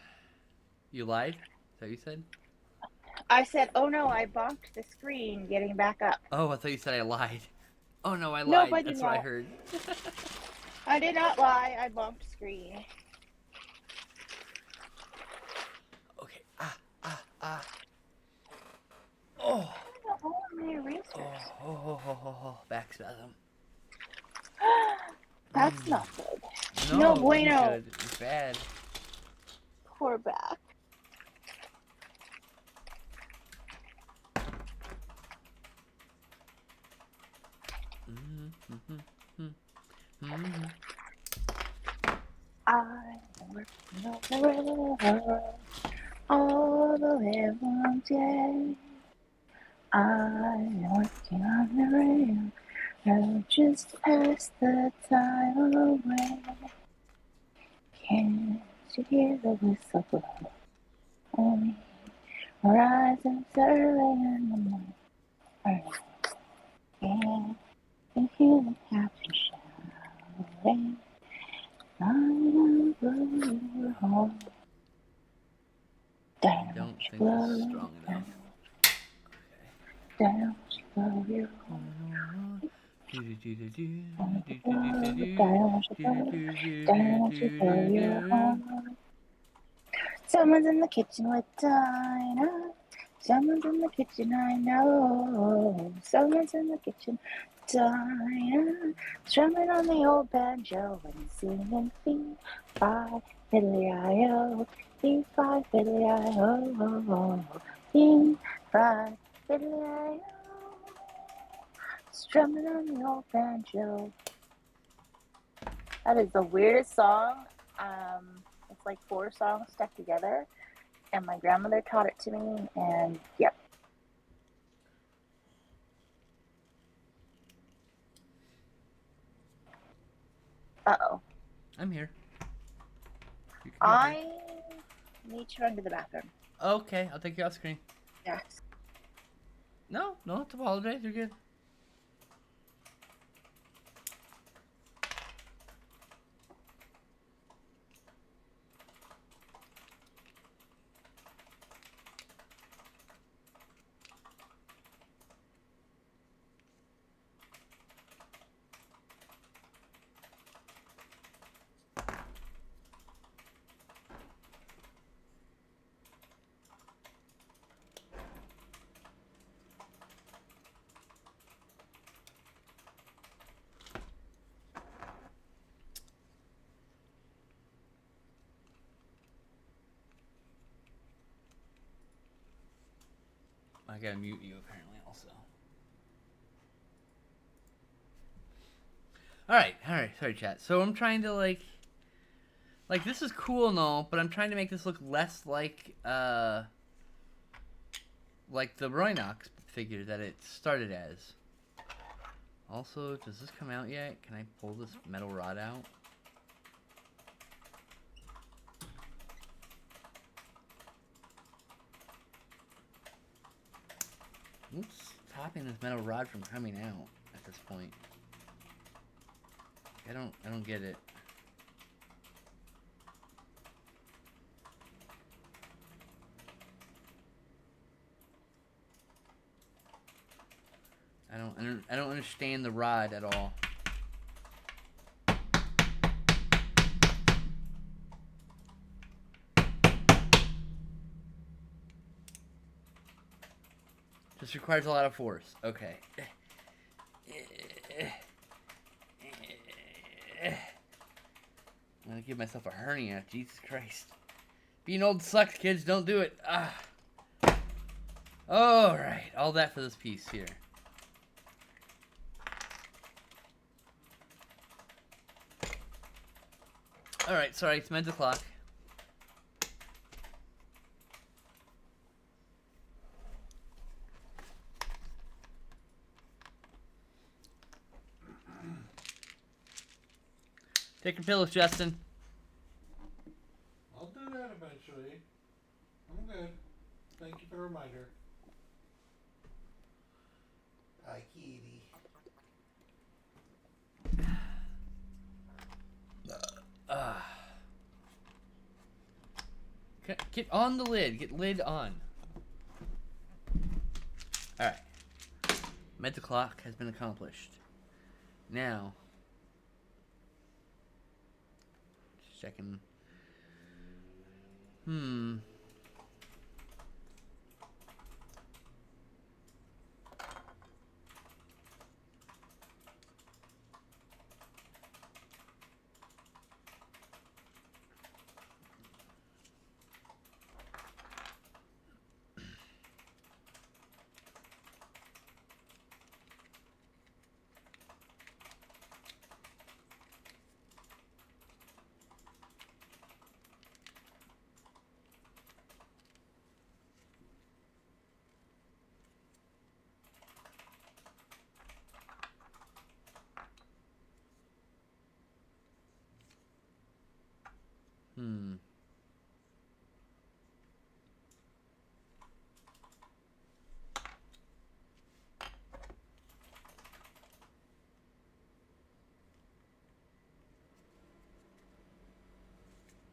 You lied? Is that what you said? I said, oh no, I bonked the screen getting back up. Oh, I thought you said I lied. Oh no, I lied. Nobody That's what I know. heard. I did not lie. I bonked screen. Okay. Oh. Oh, my erasers. Oh. Back spasm. That's not good. No, No it wasn't bueno. good. It's bad. Poor back. I work on the river all the livelong day. I'm working on the rail, just as the time away. Can't you hear the whistle blow? Only horizons early in the morning. Can't you hear the captain shouting? I'm gonna home. I don't think this is strong enough. Down she blow your home. Someone's in the kitchen with Dinah. Someone's in the kitchen, I know. Someone's in the kitchen, Dinah. Strumming on the old banjo and singing fee-fi, fiddly-I-O. Fee-fi, fiddly-I-O. Fee-fi, fiddly-I-O. Strumming on the old banjo. That is the weirdest song. It's like 4 songs stuck together, and my grandmother taught it to me, and yep. Uh-oh. I'm here. I need to run to the bathroom. Okay, I'll take you off screen. Yes. No, don't apologize. You're good. I gotta mute you apparently also. Alright, sorry chat. So I'm trying to like this is cool and all, but I'm trying to make this look less like the Roynox figure that it started as. Also, does this come out yet? Can I pull this metal rod out? What's stopping this metal rod from coming out at this point? I don't get it. I don't understand the rod at all. This requires a lot of force. Okay. I'm gonna give myself a hernia. Jesus Christ. Being old sucks, kids. Don't do it. Alright. All that for this piece here. Alright, sorry. It's meant to clock. Take your pillows, Justin. I'll do that eventually. I'm good. Thank you for the reminder. Hi, kitty. Get on the lid. Get lid on. Alright. Mental clock has been accomplished. Now. Just checking.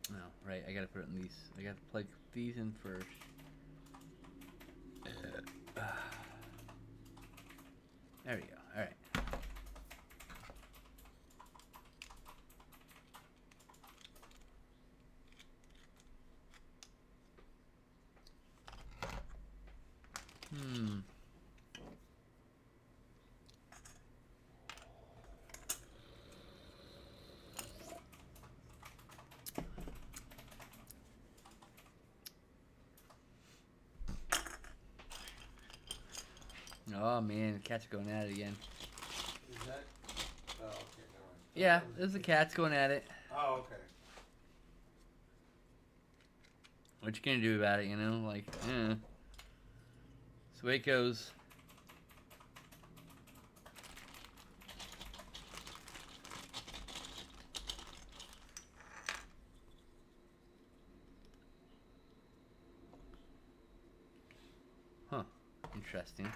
Oh, right. I gotta put it in these. I gotta plug these in first. There we go. Alright. Oh man, the cats are going at it again. Is that? Oh, okay, never mind. Yeah, there's the cats going at it. Oh, okay. What you gonna do about it, you know? Like, That's the way it goes. Huh. Interesting.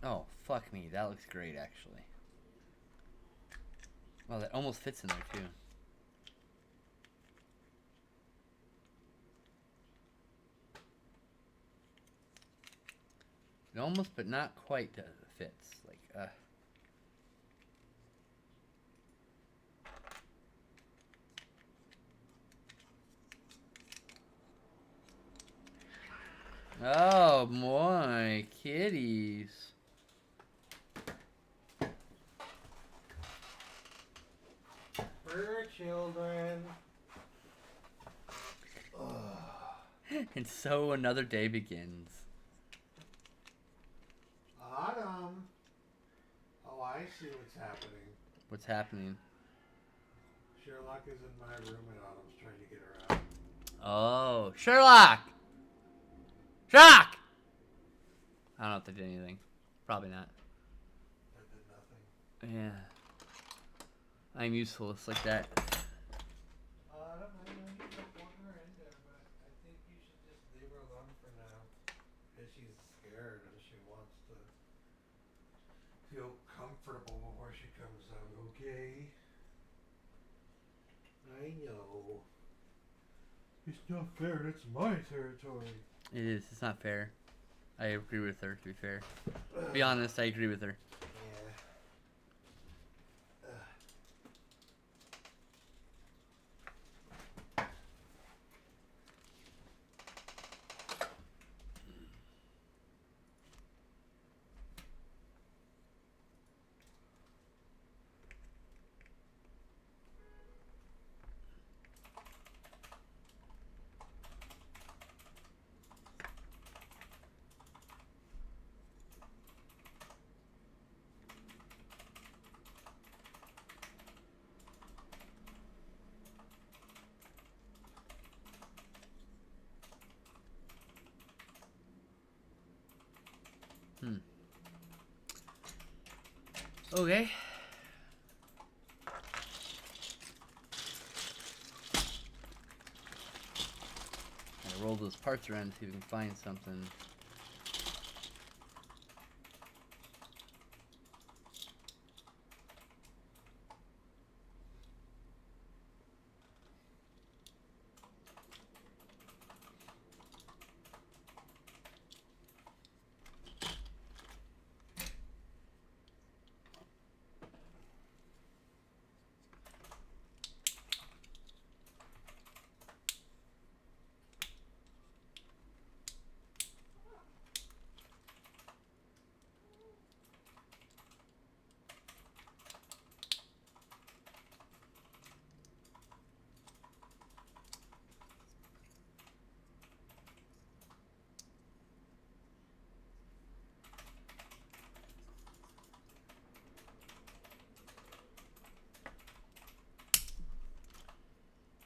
Oh, fuck me. That looks great, actually. Well, that almost fits in there, too. It almost, but not quite fits. Like, Oh, my kitties. For children. And so another day begins. Autumn. Oh, I see what's happening. What's happening? Sherlock is in my room and Autumn's trying to get her out. Oh, Sherlock! Sherlock! I don't know if they did anything. Probably not. That did nothing. Yeah. I'm useful. It's like that. Autumn, I know you don't want her in there, but I think you should just leave her alone for now. Because she's scared and she wants to feel comfortable before she comes out, okay? I know. It's not fair, that's my territory. It is. It's not fair. I agree with her, to be fair. To be honest, I agree with her. Okay. Gotta roll those parts around to see if we can find something.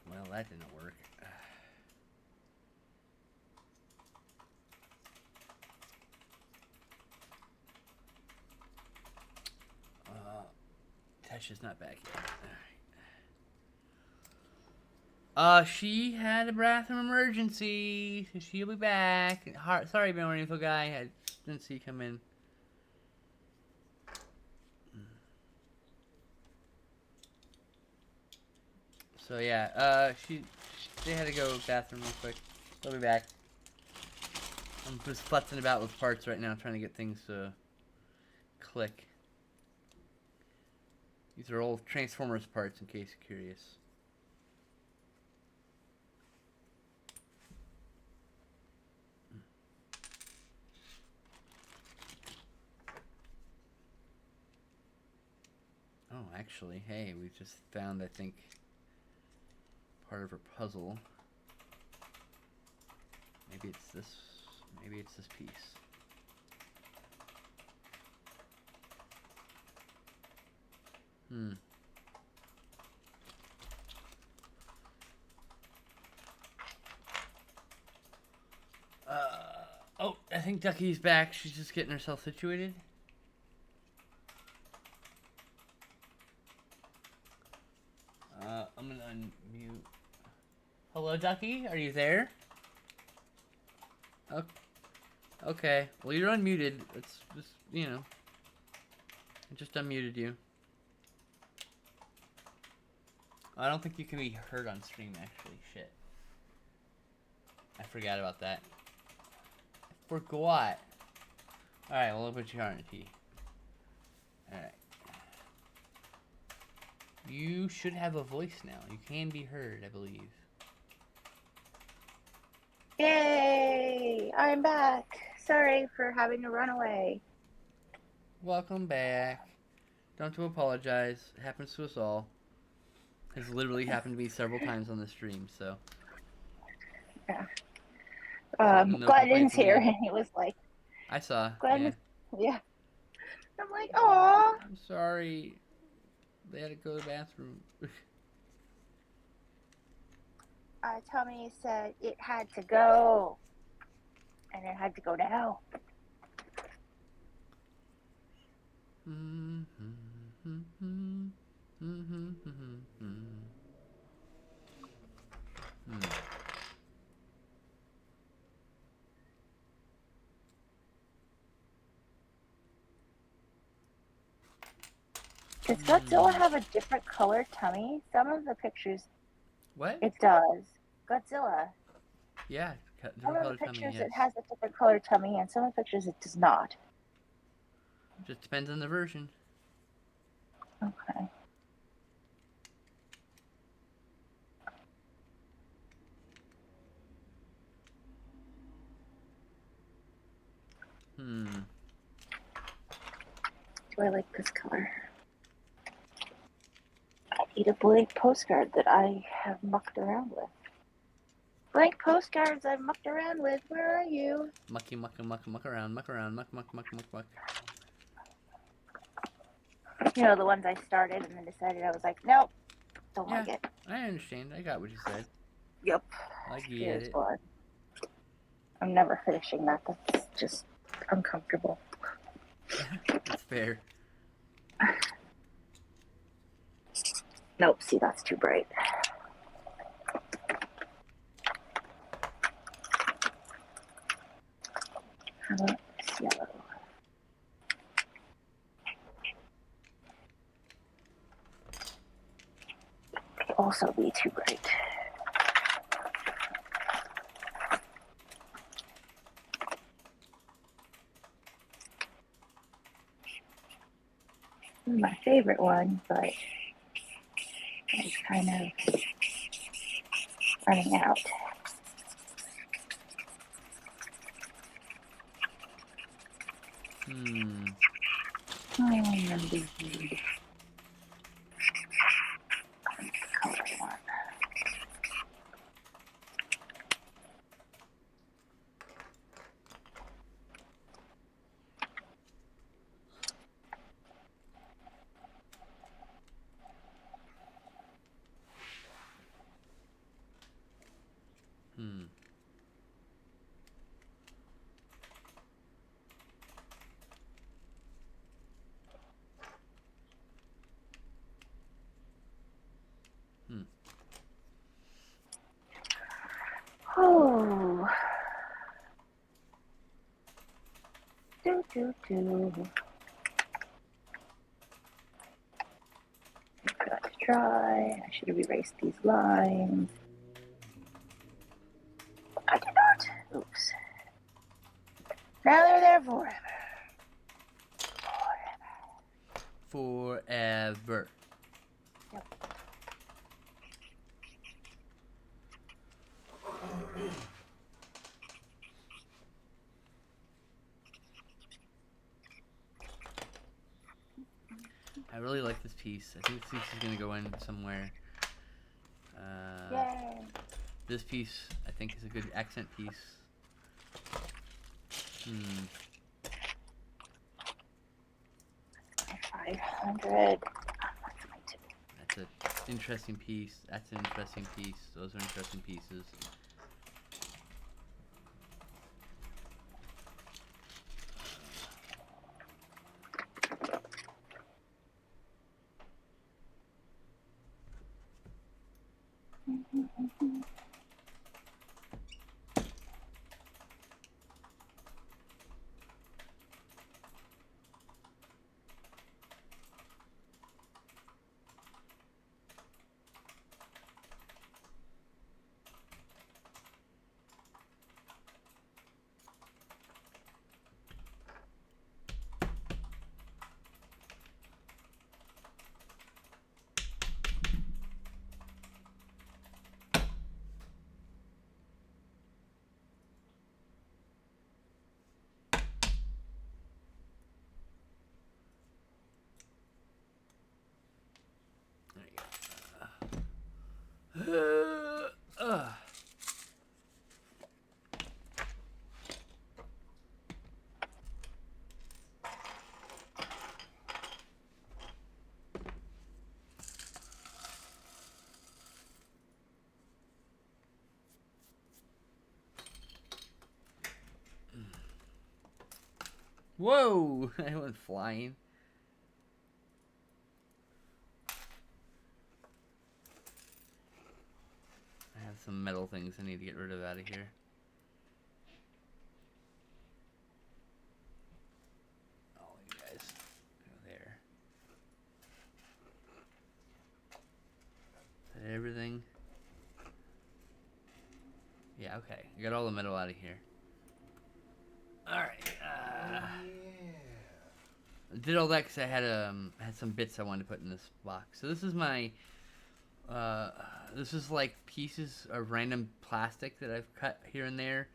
Well, that didn't work. Tasha's not back yet. Alright. She had a bathroom emergency. So she'll be back. Sorry, Memory Info guy. I didn't see you come in. So yeah, they had to go bathroom real quick. They'll be back. I'm just futzing about with parts right now, trying to get things to click. These are old Transformers parts, in case you're curious. Oh, actually, hey, we just found, I think, part of her puzzle. Maybe it's this piece. Oh, I think Ducky's back. She's just getting herself situated. I'm gonna unmute. Hello, Ducky? Are you there? Okay. Well, you're unmuted. It's just, you know. I just unmuted you. I don't think you can be heard on stream, actually. Shit. I forgot about that. I forgot. Alright, well, I'll put you on T. Alright. You should have a voice now. You can be heard, I believe. Yay! I'm back. Sorry for having to run away. Welcome back. Don't to apologize. It happens to us all. It's literally happened to me several times on the stream, so. Yeah. No Glenden's complaints from here, me. and he was like, I saw. Glenn, yeah. I'm like, aw. I'm sorry. They had to go to the bathroom. Tommy said it had to go. And it had to go now. Does Godzilla have a different color tummy? Some of the pictures, What? it does. Godzilla. Yeah. Some of the Different color tummy, pictures yes. it has a different color tummy, and some of the pictures it does not. Just depends on the version. Okay. Do I like this color? I need a blank postcard that I have mucked around with. Blank postcards I've mucked around with. Where are you? Muck around, muck, muck. You know, the ones I started and then decided I was like, nope, don't like it. I understand. I got what you said. Yep. I get Here's it. one. I'm never finishing that. That's just uncomfortable. That's fair. Nope, see, that's too bright. How about this yellow? Could also be too bright. This is my favorite one, but it's kind of running out. The color one. Oh. Forgot to try. I should have erased these lines. I did not. Oops. Now they're there forever. Forever. Yep. I really like this piece. I think this piece is gonna go in somewhere. Yay. This piece, I think, is a good accent piece. 500. That's an interesting piece. That's an interesting piece. Those are interesting pieces. Whoa! I went flying. I have some metal things I need to get rid of out of here. Oh, you guys. Go there. Is that everything? Yeah, okay. I got all the metal out of here. Alright. I did all that because I had some bits I wanted to put in this box. So this is my... this is like pieces of random plastic that I've cut here and there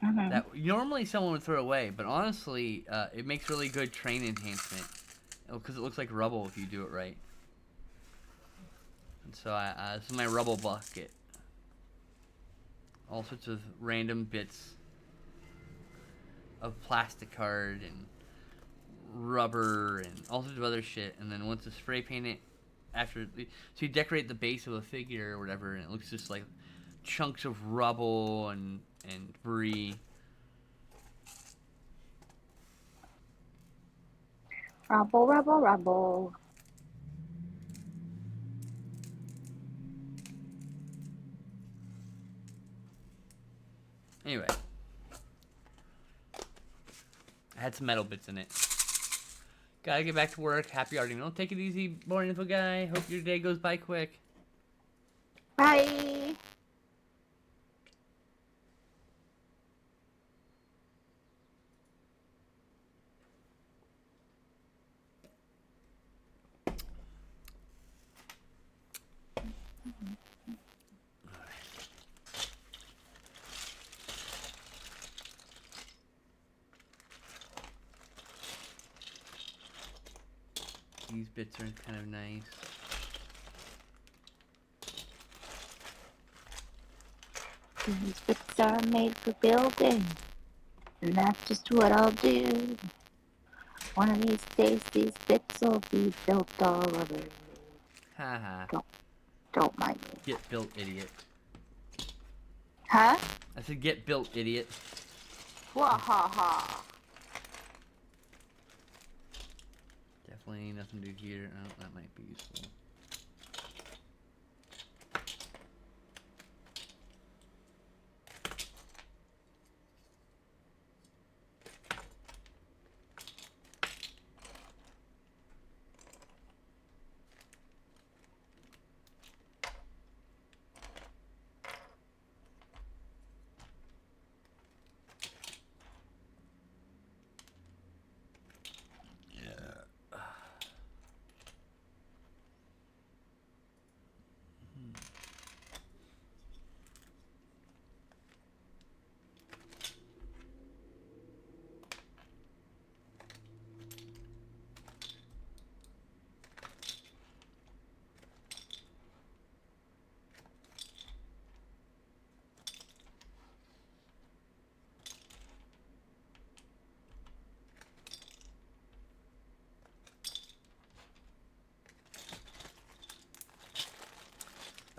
that normally someone would throw away, but honestly, it makes really good train enhancement because it looks like rubble if you do it right. And so this is my rubble bucket. All sorts of random bits of plastic card and rubber and all sorts of other shit, and then once you spray paint it after, so you decorate the base of a figure or whatever, and it looks just like chunks of rubble and debris. Rumble, rumble, rumble. Anyway. I had some metal bits in it. Gotta get back to work. Happy art. Don't take it easy, boring little guy. Hope your day goes by quick. Bye. These bits are kind of nice. These bits are made for building, and that's just what I'll do. One of these days, these bits will be built all over. Haha. Don't mind me. Get built, idiot. Huh? I said get built, idiot. Wahaha. Definitely nothing to do here. Oh, that might be useful.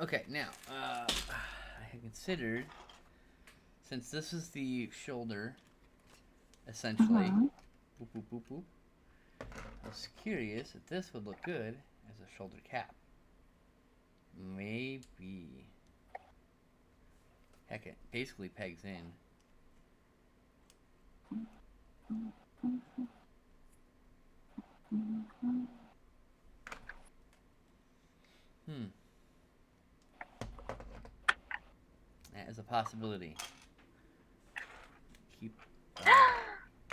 Okay, now, I had considered, since this is the shoulder, essentially, boop, boop, boop, boop, I was curious if this would look good as a shoulder cap. Maybe. Heck, it basically pegs in. That is a possibility. Keep.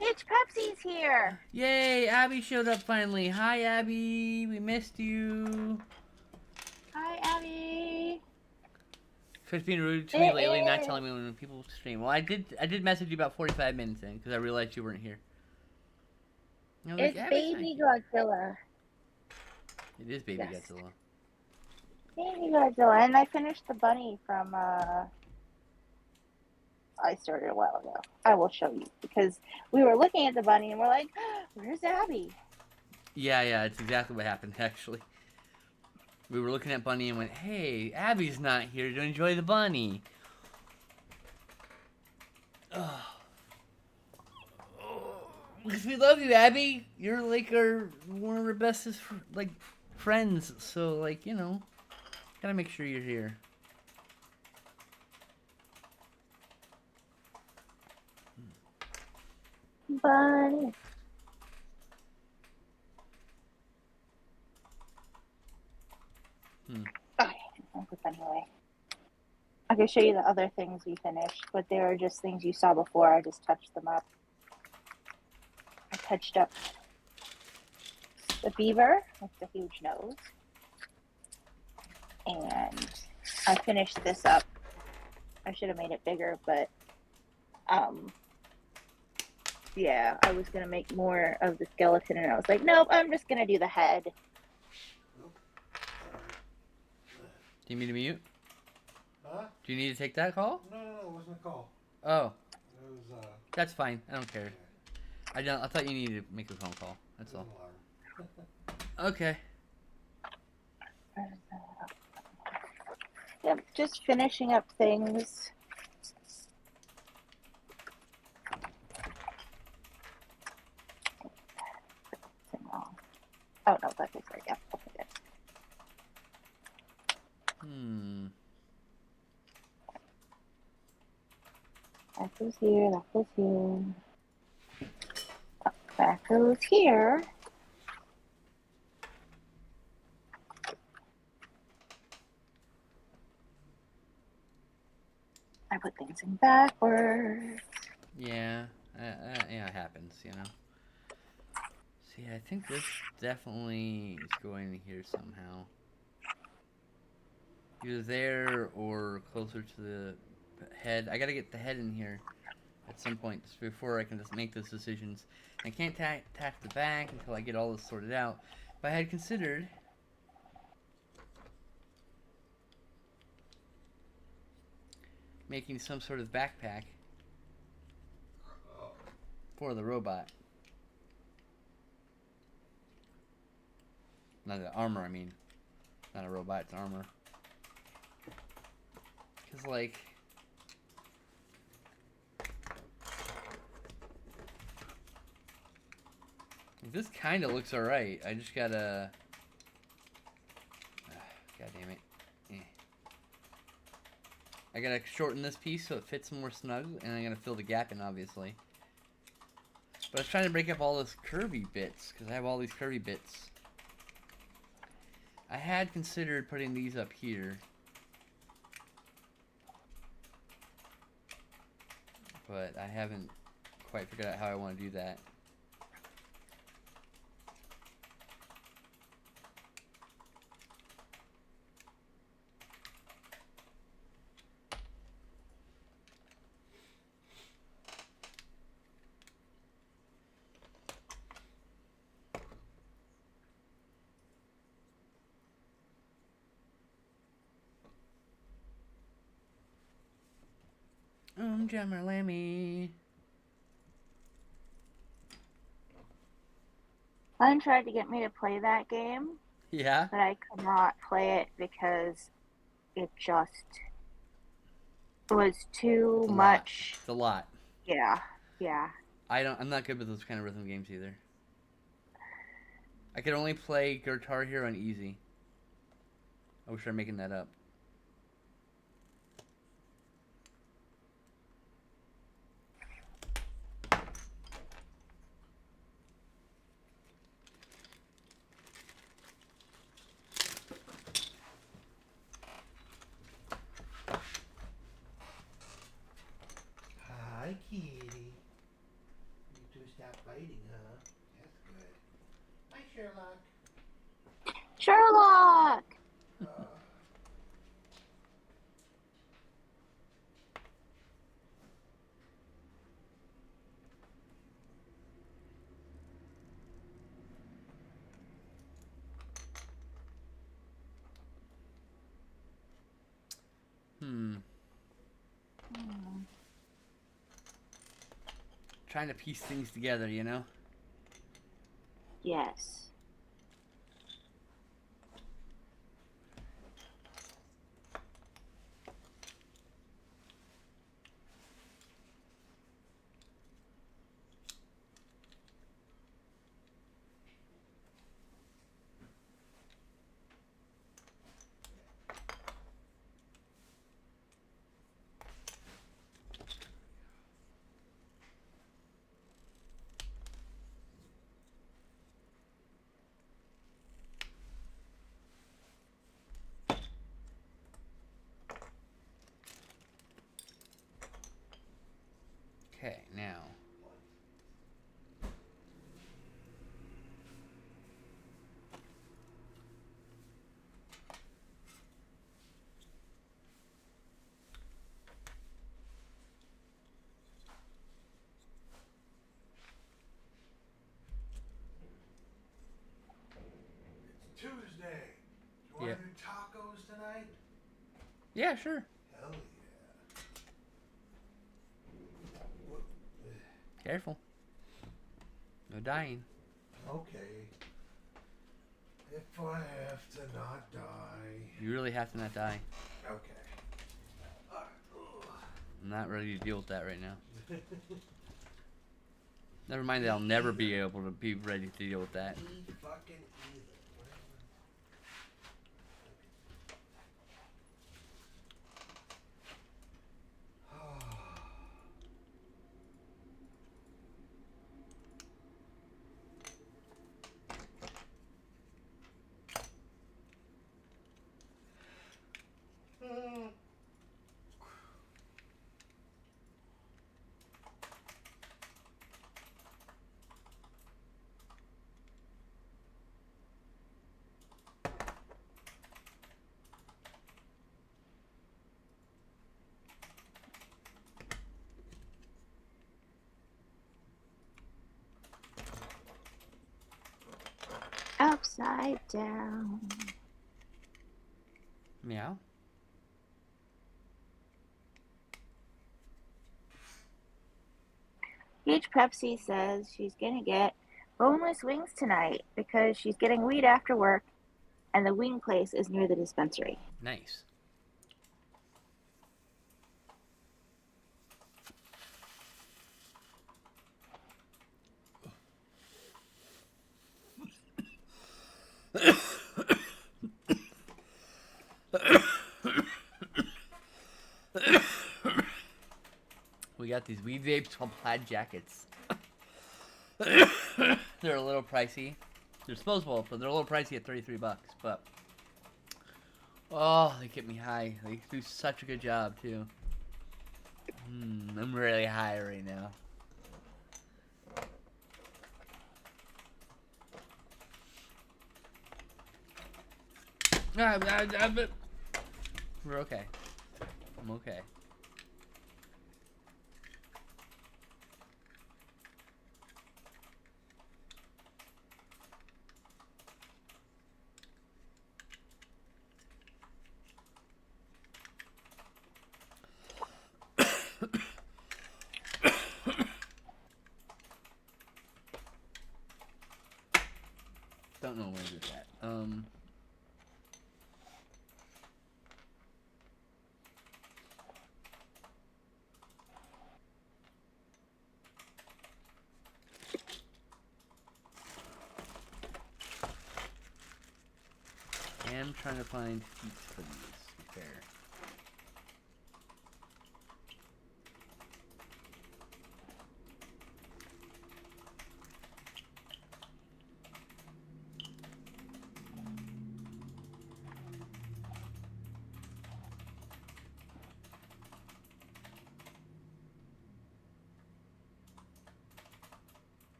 It's Pepsi's here. Yay! Abby showed up finally. Hi, Abby. We missed you. Hi, Abby. Trish being rude to me lately, not telling me when people stream. Well, I did message you about 45 minutes in because I realized you weren't here. I was It's like, "Abby's not Baby here." Godzilla. It is Baby Yes. Godzilla. Baby Godzilla. And I finished the bunny from, I started a while ago. I will show you because we were looking at the bunny and we're like, where's Abby? Yeah, it's exactly what happened, actually. We were looking at Bunny and went, hey, Abby's not here to enjoy the bunny. Oh. Because we love you, Abby. You're like one of our bestest friends. So, like, you know, gotta make sure you're here. Bunny. Okay, I'll put that away. I can show you the other things we finished, but they are just things you saw before. I just touched them up. I touched up the beaver with the huge nose. And I finished this up. I should have made it bigger, but yeah, I was gonna make more of the skeleton and I was like, nope, I'm just gonna do the head. Do you need me to mute? Huh? Do you need to take that call? No, it wasn't a call. Oh, It was, that's fine. I don't care. I thought you needed to make a phone call. That's all. Okay. Yep, just finishing up things. Oh no, that is right. Yeah. Okay, good. That goes here. That goes here. Oh, that goes here. I put things in backwards. Yeah, yeah, it happens, you know. See, I think this definitely is going in here somehow. Either there or closer to the head. I gotta get the head in here at some point just before I can just make those decisions. I can't tack the back until I get all this sorted out. But I had considered making some sort of backpack for the robot. Not the armor, I mean. Not a robot, it's armor. Because, like, this kind of looks alright. I just gotta... God damn it. I gotta shorten this piece so it fits more snug, and I'm gonna fill the gap in, obviously. But I was trying to break up all those curvy bits, because I have all these curvy bits. I had considered putting these up here. But I haven't quite figured out how I want to do that. Jammer Lammy. Glenn tried to get me to play that game, Yeah? but I could not play it because it just was too It's a lot. much. It's a lot. Yeah, yeah. I'm not good with those kind of rhythm games either. I could only play Guitar Hero on easy. I wish I'm making that up. Hi, kitty. You two stop fighting, huh? That's good. Hi, Sherlock. Sherlock! Trying to piece things together, you know? Yes. Okay, now. It's Tuesday. You want to do tacos tonight? Yeah, sure. Hell yeah. Careful. No dying. Okay. If I have to not die. You really have to not die. Okay. I'm not ready to deal with that right now. Never mind that I'll never be able to be ready to deal with that. Me fucking either. Upside down. Meow. Peach Pepsi says she's gonna get boneless wings tonight because she's getting weed after work, and the wing place is near the dispensary. Nice. We got these weed vapes called plaid jackets. They're a little pricey. They're disposable, but they're a little pricey at $33. But oh, they get me high. They do such a good job too. I'm really high right now. We're okay. I'm okay. Don't know where it's at. I am trying to find heat for these, to be fair.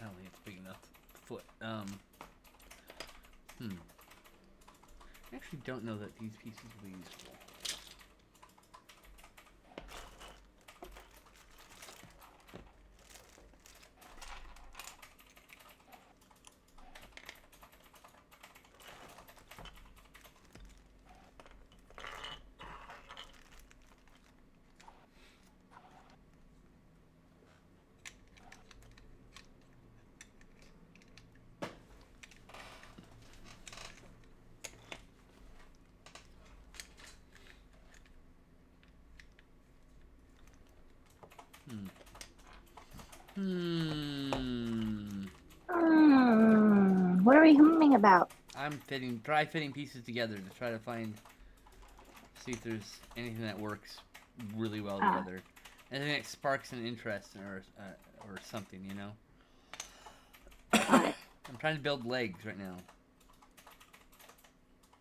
I don't think it's big enough foot. I actually don't know that these pieces will be useful. What are we humming about? I'm try fitting pieces together to try to see if there's anything that works really well together. Anything that sparks an interest or something, you know? I'm trying to build legs right now.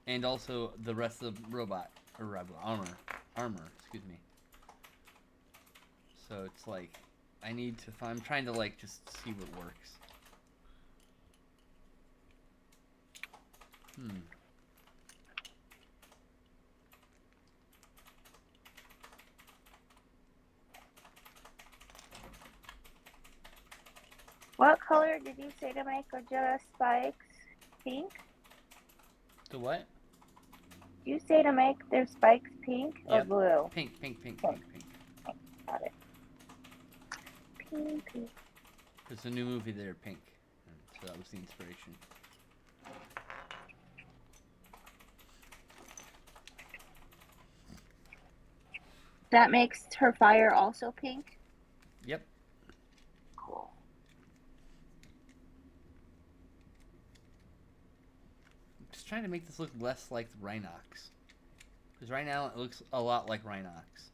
And also the rest of the armor, excuse me. So it's like, I'm trying to like just see what works. Hmm. What color did you say to make the spikes? Pink? The what? Did you say to make their spikes pink or Yep. blue? Pink, pink, pink, Pink. pink, pink. Got it. Pink, pink. There's a new movie there, Pink. So that was the inspiration. That makes her fire also pink? Yep. Cool. Just trying to make this look less like Rhinox. Because right now it looks a lot like Rhinox.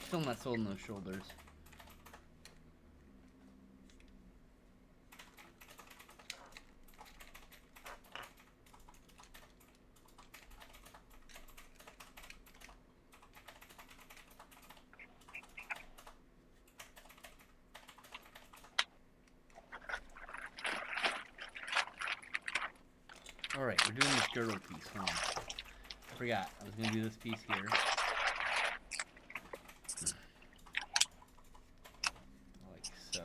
Still not sold in those shoulders. Alright, we're doing this girdle piece. Hold on. I forgot. I was going to do this piece here. Like so.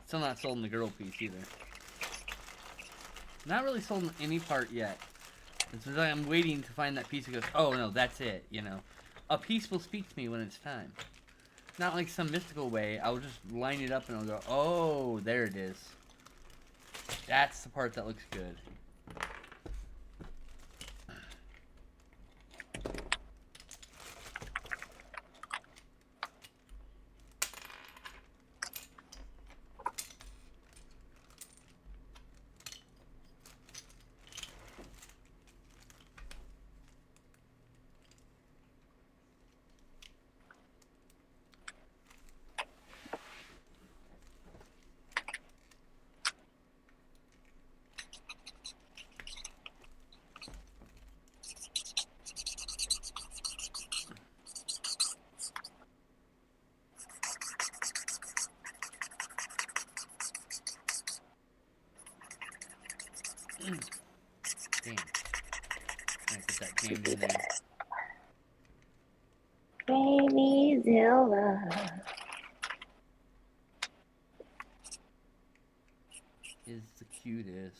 Still not sold in the girdle piece either. Not really sold in any part yet. It's like I'm waiting to find that piece that goes, oh no, that's it, you know. A piece will speak to me when it's time. Not like some mystical way. I'll just line it up and I'll go, oh, there it is. That's the part that looks good. Damn. I get that jammed in there. Baby Zilla. Is the cutest.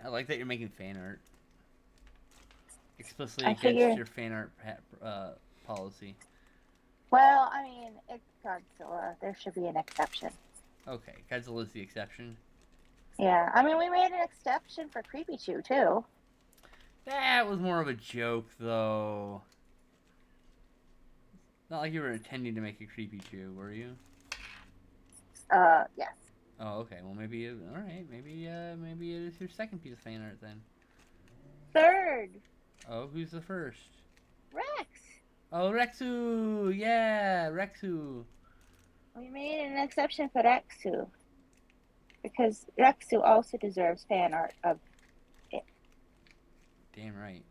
I like that you're making fan art. Explicitly I against figure- your fan art policy. Well, I mean, it's Godzilla. There should be an exception. Okay, Godzilla's the exception. Yeah, I mean, we made an exception for Creepy Chew, too. That was more of a joke, though. Not like you were intending to make a creepy Chew, were you? Yes. Oh, okay. Well, maybe. All right. Maybe it is your second piece of fan art then. Third, Oh, who's the first? Rex. Oh, Rexu. Yeah, Rexu. We made an exception for Rexu. Because Rexu also deserves fan art of it. Damn right.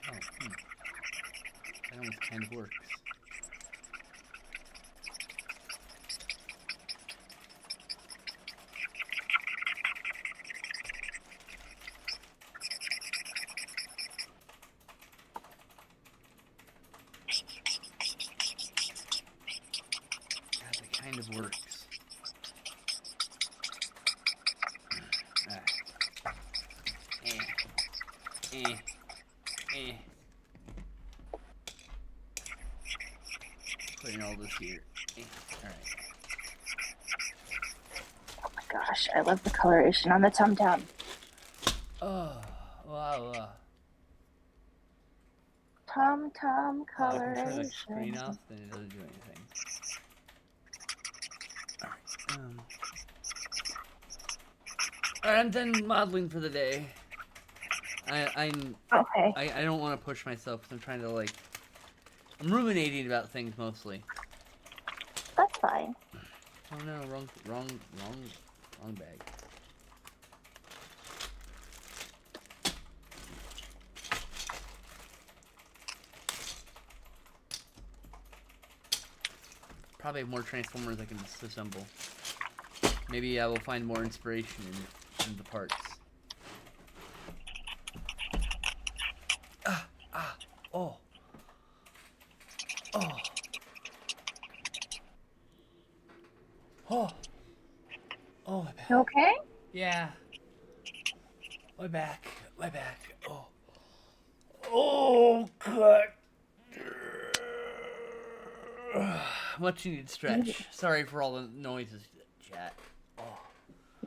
Oh, that almost kind of works. Eh. Eh. Putting all this here. Eh. Alright. Oh my gosh, I love the coloration on the Tum Tum. Oh, wow. Tum Tum Oh, I can turn the screen coloration. off, then it doesn't do anything. Alright, Alright, I'm done modeling for the day. Okay, I don't want to push myself because I'm trying to, like... I'm ruminating about things, mostly. that's fine. Oh no, wrong bag. Probably have more Transformers I can disassemble. Maybe I will find more inspiration in the parts. Oh. Oh. Oh. Oh, my back. You okay? Yeah. My back. Oh. Oh, God. Much needed stretch. Sorry for all the noises, chat. Oh.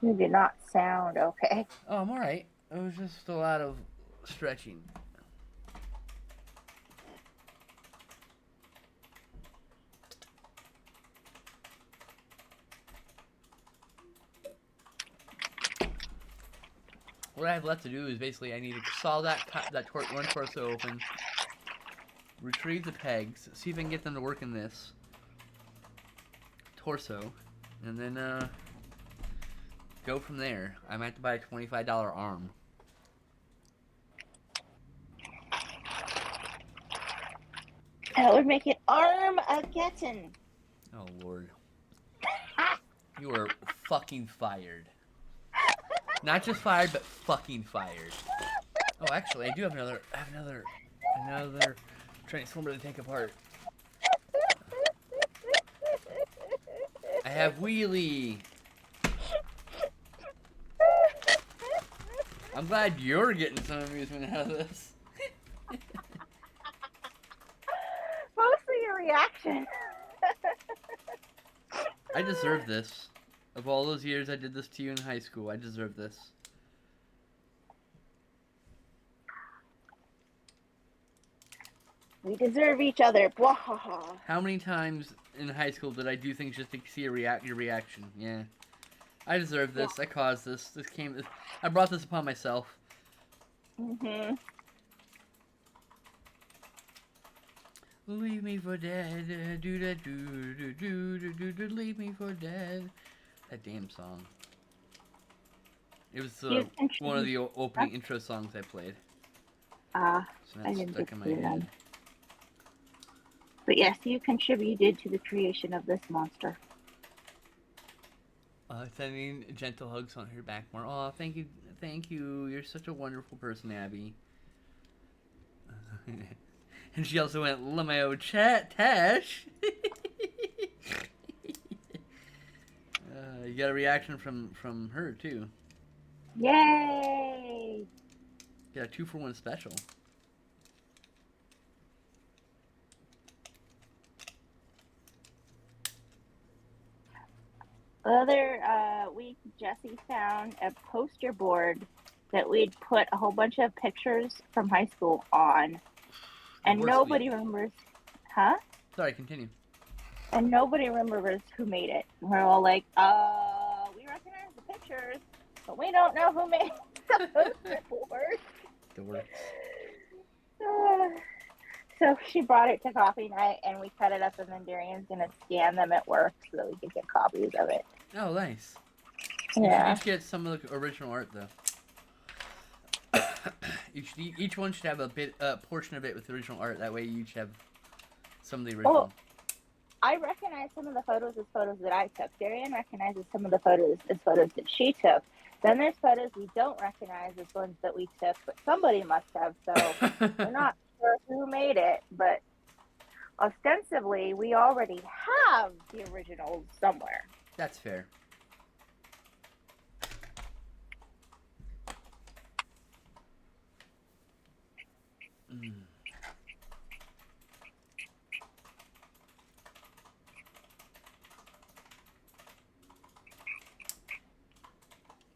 You do not sound okay. Oh, I'm alright. It was just a lot of stretching. What I have left to do is basically I need to saw one torso open, retrieve the pegs, see if I can get them to work in this torso, and then go from there. I might have to buy a $25 arm. That would make it Armageddon. Oh Lord, you are fucking fired. Not just fired, but fucking fired. Oh, actually, I do have another Transformer to take apart. I have Wheelie. I'm glad you're getting some amusement out of this. Mostly your reaction. I deserve this. Of all those years I did this to you in high school, I deserve this. We deserve each other. Bwahaha. How many times in high school did I do things just to see your reaction? Yeah. I deserve this. I caused this. I brought this upon myself. Mhm. Leave me for dead. Do da do do do do do do. Leave me for dead. That damn song. It was one of the opening intro songs I played. Ah, So I that's didn't stuck get in to my do head. that. But yes, you contributed to the creation of this monster. Sending gentle hugs on her back more. Oh, thank you. You're such a wonderful person, Abby. And she also went, Lameo chat, Tash. You got a reaction from her, too. Yay! Got a 2-for-1 special. The other week, Jesse found a poster board that we'd put a whole bunch of pictures from high school on. And nobody remembers, huh? Sorry, continue. And nobody remembers who made it. We're all like, we recognize the pictures, but we don't know who made the poster board. Dork. So she brought it to coffee night, and we cut it up, and then Darian's gonna scan them at work so that we can get copies of it. Oh, nice. Yeah. You should get some of the original art, though. Each one should have a portion of it with original art. That way, you each have some of the original. Well, I recognize some of the photos as photos that I took. Darian recognizes some of the photos as photos that she took. Then there's photos we don't recognize as ones that we took, but somebody must have. So we're not sure who made it, but ostensibly we already have the originals somewhere. That's fair. Mm.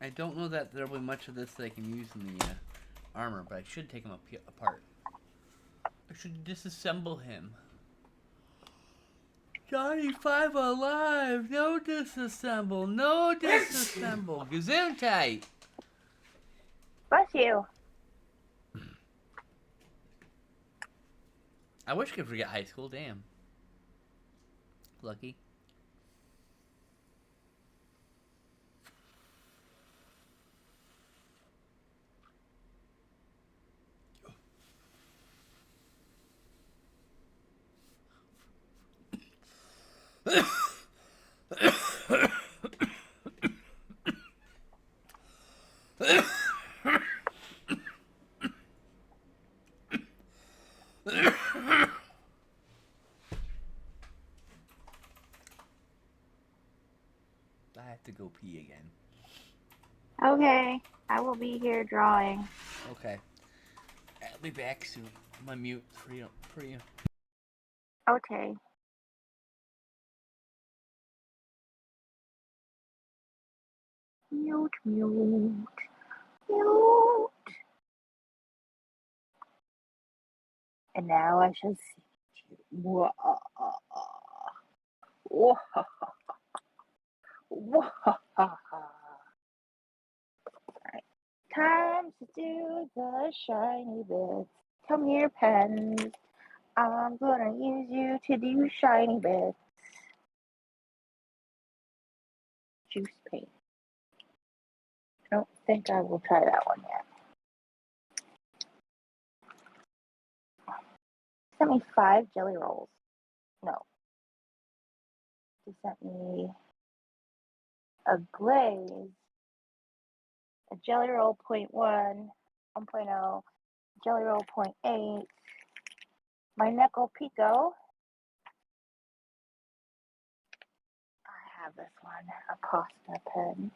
I don't know that there'll be much of this that I can use in the armor, but I should take him apart. I should disassemble him. Johnny Five alive! No disassemble! No disassemble! Gesundheit! Bless you. I wish I could forget high school, damn. Lucky. I have to go pee again. Okay, I will be here drawing. Okay. I'll be back soon. I'm gonna mute for you. Okay. Mute, mute, mute. And now I shall see you. Wah, wah, wah. Alright. Time to do the shiny bits. Come here, pens. I'm gonna use you to do shiny bits. Juice paint. I don't think I will try that one yet. Sent me 5 jelly rolls. No. He sent me a glaze, a jelly roll 0.1, 1.0, jelly roll 0.8, my Necco Pico. I have this one, a pasta pen,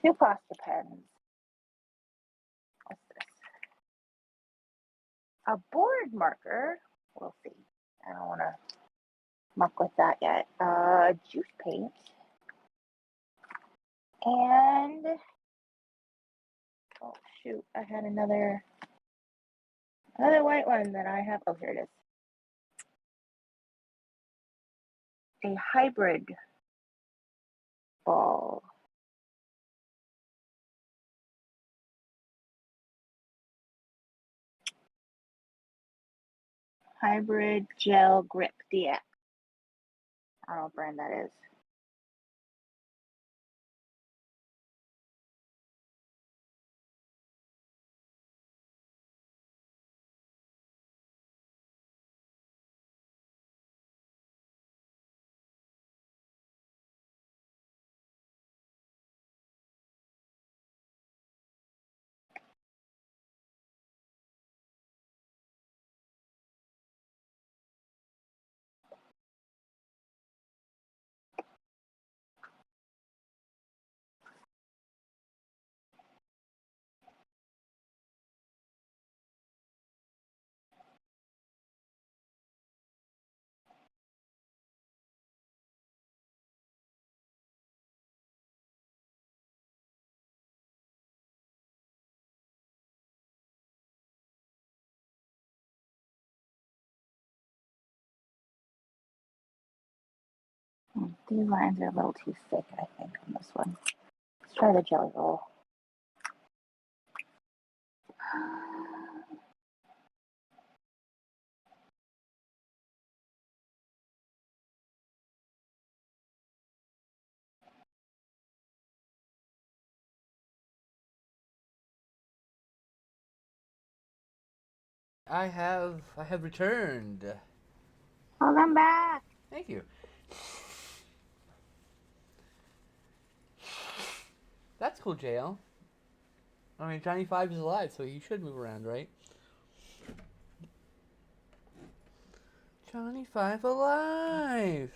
2 pasta pens. What's this? A board marker. We'll see. I don't want to muck with that yet. Juice paint. And, oh shoot, I had another white one that I have. Oh, here it is. A hybrid ball. Hybrid Gel Grip DX. I don't know what brand that is. These lines are a little too thick, I think, on this one. Let's try the jelly roll. I have returned. Welcome back. Thank you. That's cool, JL. I mean, Johnny Five is alive, so he should move around, right? Johnny Five alive!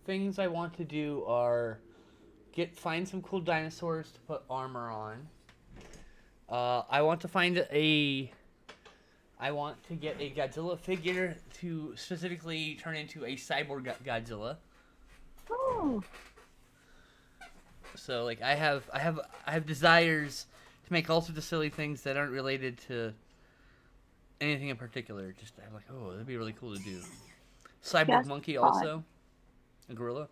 things I want to do are find some cool dinosaurs to put armor on. I want to I want to get a Godzilla figure to specifically turn into a cyborg Godzilla. Oh, So like I have desires to make all sorts of silly things that aren't related to anything in particular. Just I'm like, oh, that'd be really cool to do. Cyborg Just monkey fun. also, a gorilla.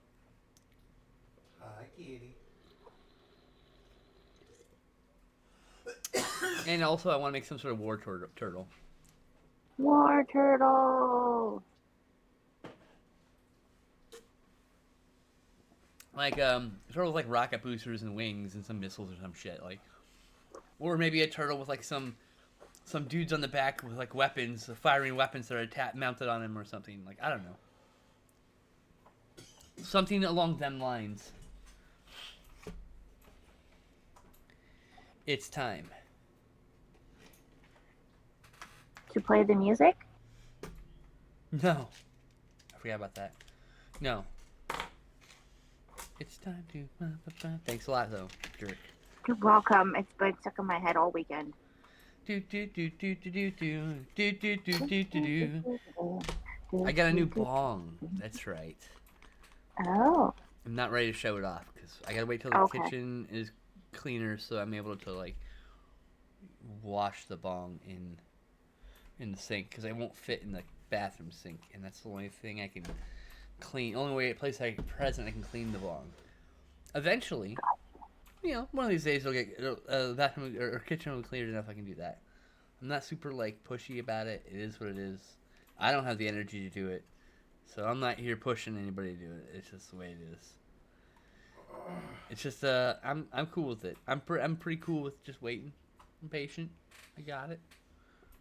Hi, kitty. And also I want to make some sort of war turtle. war turtle. Like turtle with like rocket boosters and wings and some missiles or some shit like, or maybe a turtle with like some dudes on the back with like weapons, firing weapons that are mounted on him or something. Like I don't know, something along them lines. It's time. To play the music? No, I forgot about that. No. It's time to. Thanks a lot, though, jerk. You're welcome. It's been stuck in my head all weekend. Do do do do do do do do do do do do. I got a new bong. That's right. Oh, I'm not ready to show it off because I gotta wait till the Okay. kitchen is cleaner so I'm able to like wash the bong in the sink because I won't fit in the bathroom sink, and that's the only thing I can clean. Only place I can clean the bong. Eventually, one of these days the bathroom or kitchen will be cleared enough I can do that. I'm not super like pushy about it. It is what it is. I don't have the energy to do it, so I'm not here pushing anybody to do it. It's just the way it is. It's just I'm cool with it. I'm pretty cool with just waiting. I'm patient. I got it.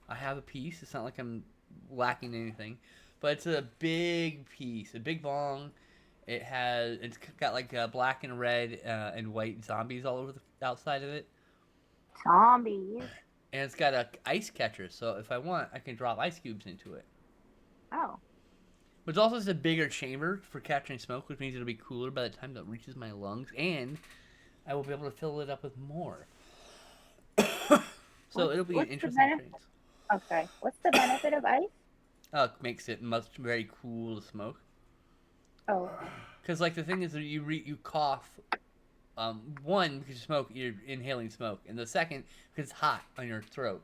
I have a piece. It's not like I'm lacking anything, but it's a big piece, a big bong. It's got like black and red and white zombies all over the outside of it, zombies. and it's got a ice catcher. So if I want, I can drop ice cubes into it. Oh, But it's also just a bigger chamber for capturing smoke, which means it'll be cooler by the time that reaches my lungs, and I will be able to fill it up with more. So it'll be an what's the interesting benefit? experience. okay. What's the benefit of ice? It makes it very cool to smoke. Oh, Because like the thing is that you cough, one because you smoke, you're inhaling smoke, and the second because it's hot on your throat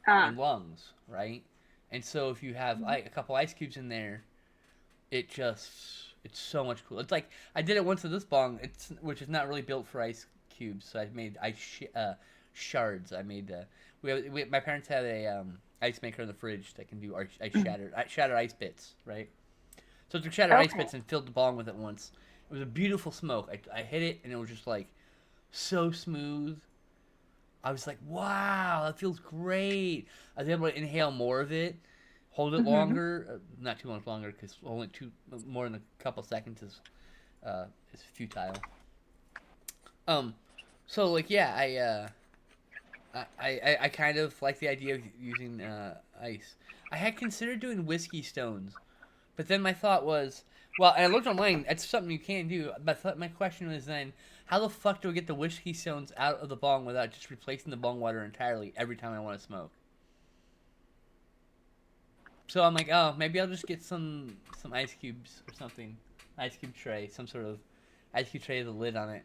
and lungs, right? And so if you have like a couple ice cubes in there, it's so much cool. It's like I did it once with this bong, which is not really built for ice cubes. So I made shards. I made my parents had a ice maker in the fridge that can do shatter ice bits, right? So I took shattered ice Okay. bits and filled the bong with it once. It was a beautiful smoke. I hit it and it was just like so smooth. I was like, wow, that feels great. I was able to inhale more of it, hold it longer, not too much longer because only more than a couple seconds is futile. So like yeah, I kind of like the idea of using ice. I had considered doing whiskey stones, but then my thought was, well, and I looked online. It's something you can do. But my question was then, how the fuck do I get the whiskey stones out of the bong without just replacing the bong water entirely every time I want to smoke? So I'm like, oh, maybe I'll just get some ice cubes or something, ice cube tray, some sort of ice cube tray with a lid on it,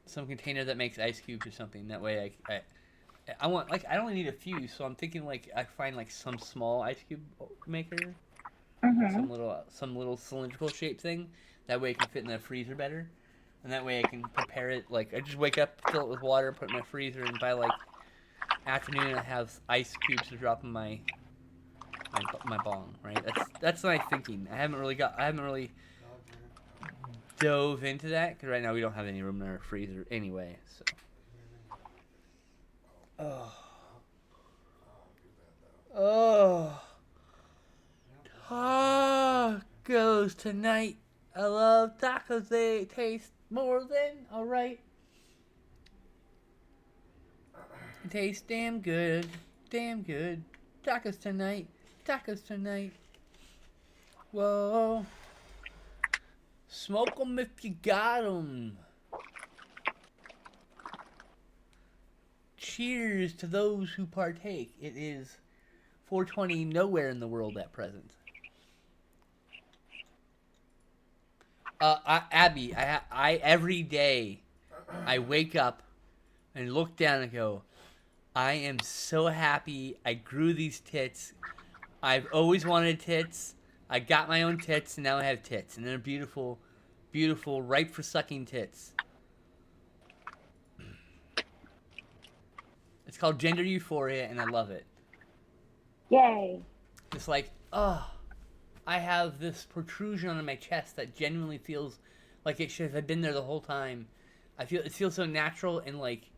some container that makes ice cubes or something. That way I want like I only need a few, so I'm thinking like I find like some small ice cube maker, some little cylindrical shaped thing. That way it can fit in the freezer better, and that way I can prepare it. Like I just wake up, fill it with water, put it in my freezer, and by like afternoon I have ice cubes to drop in my bong. Right? That's my thinking. I haven't really dove into that because right now we don't have any room in our freezer anyway. So. Oh. Tacos tonight. I love tacos. They taste more than alright. They taste damn good. Damn good. Tacos tonight. Tacos tonight. Whoa. Smoke 'em if you got 'em. Cheers to those who partake. It is 4:20 nowhere in the world at present. Abby, I every day I wake up and look down and go, I am so happy I grew these tits. I've always wanted tits. I got my own tits and now I have tits. And they're beautiful, beautiful, ripe for sucking tits. It's called gender euphoria and I love it. Yay. It's like, oh, I have this protrusion on my chest that genuinely feels like it should have been there the whole time. It feels so natural and like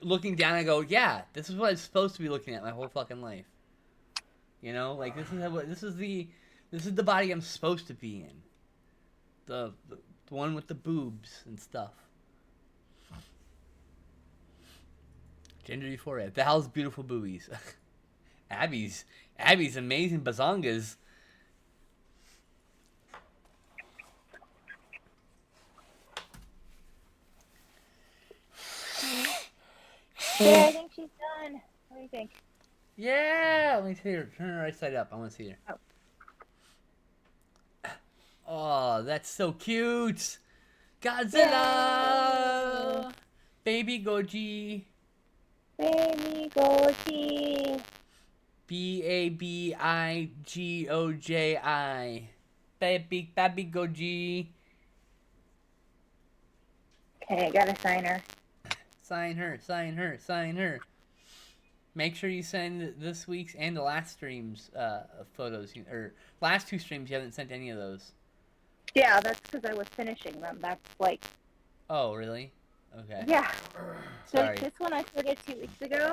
looking down, I go, yeah, this is what I'm supposed to be looking at my whole fucking life. You know, like this is the body I'm supposed to be in. The one with the boobs and stuff. Gender euphoria. Val's beautiful boobies. Abby's amazing bazongas. Yeah, I think she's done. What do you think? Yeah, let me see her. Turn her right side up. I want to see her. Oh, that's so cute. Godzilla. Yay. Baby Goji. Baby Goji. Babigoji. Baby Goji. Okay, I gotta sign her. Sign her. Make sure you send this week's and the last stream's photos. Or last two streams, you haven't sent any of those. Yeah, that's because I was finishing them. That's like... Oh, really? Okay. Yeah. So Sorry. this one I started 2 weeks ago.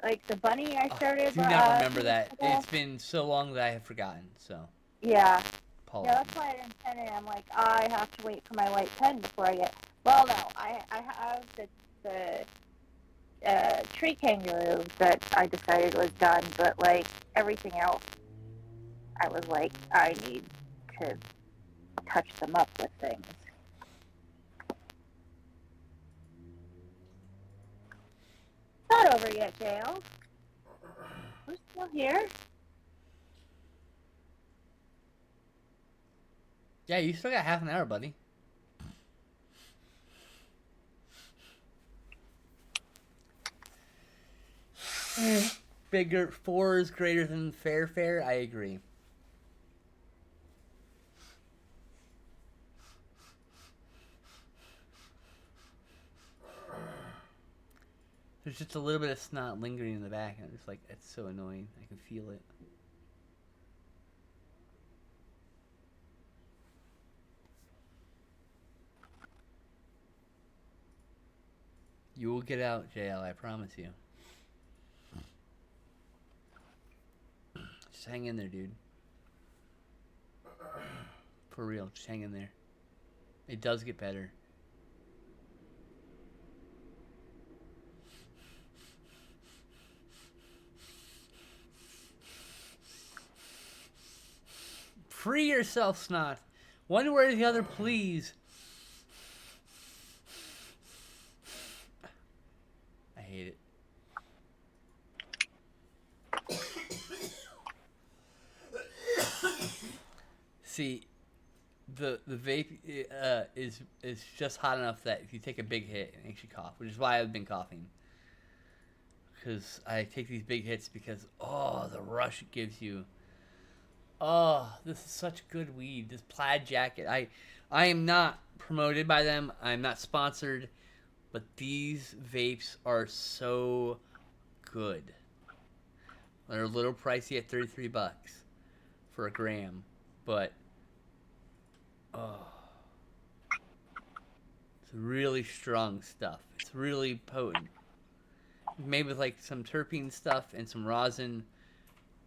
Like the bunny I started... Do not remember 2 that. weeks ago. It's been so long that I have forgotten, so... Yeah. Apologies. Yeah, that's why I didn't send it. I'm like, I have to wait for my white pen before I get... Well, no, I have the tree kangaroo that I decided was done, but like everything else, I was like, I need to touch them up with things. Not over yet, JL. We're still here. Yeah, you still got half an hour, buddy. Bigger 4 is greater than fair. I agree. There's just a little bit of snot lingering in the back, and I'm just like, it's so annoying. I can feel it. You will get out, JL, I promise you. Just hang in there, dude. For real, just hang in there. It does get better. Free yourself, Snot. One way or the other, please. I hate it. See, the vape is just hot enough that if you take a big hit, it makes you cough, which is why I've been coughing. Because I take these big hits because, oh, the rush it gives you. Oh, this is such good weed. This Plaid Jacket. I am not promoted by them. I'm not sponsored. But these vapes are so good. They're a little pricey at $33 for a gram. But, oh. It's really strong stuff. It's really potent. Made with like some terpene stuff and some rosin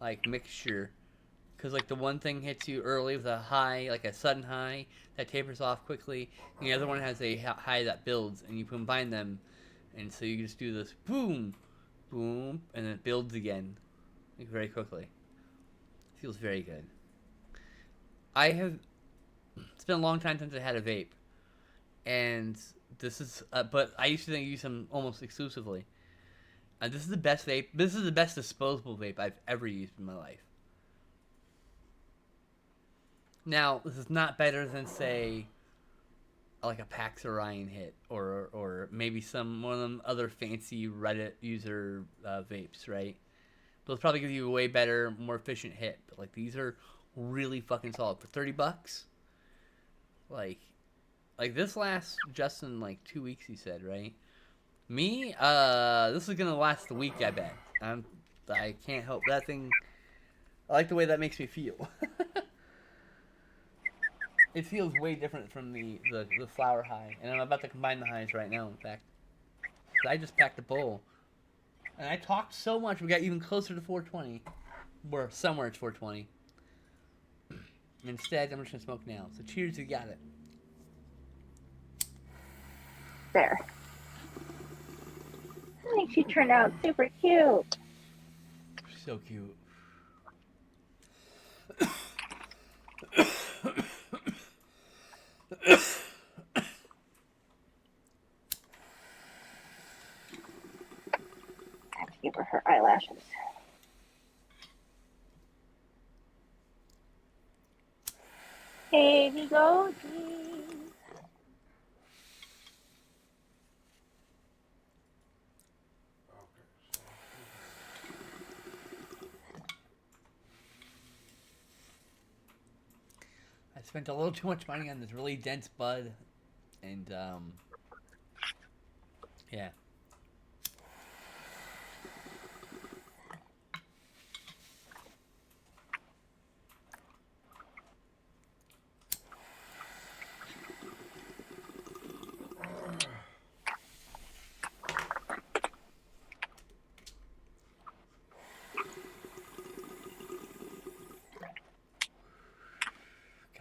like mixture. Because, like, the one thing hits you early with a high, like a sudden high, that tapers off quickly. And the other one has a high that builds, and you combine them. And so you just do this boom, boom, and then it builds again. Like, very quickly. feels very good. I have. It's been a long time since I had a vape, and this is. But I used to use them almost exclusively. And this is the best vape. This is the best disposable vape I've ever used in my life. Now, this is not better than, say, like a Pax Orion hit, or maybe one of them other fancy Reddit user vapes, right? Those probably give you a way better, more efficient hit. But like these are really fucking solid for $30. Like this lasts Justin like 2 weeks. He said, right? Me, this is gonna last a week. I bet. I can't help that thing. I like the way that makes me feel. It feels way different from the flower high, and I'm about to combine the highs right now. In fact, I just packed a bowl, and I talked so much we got even closer to 420. We're somewhere it's 420. Instead, I'm just gonna smoke now. So cheers, you got it. There. I think she turned out super cute. So cute. I have to give her eyelashes. Here we go, geez. I spent a little too much money on this really dense bud, and yeah.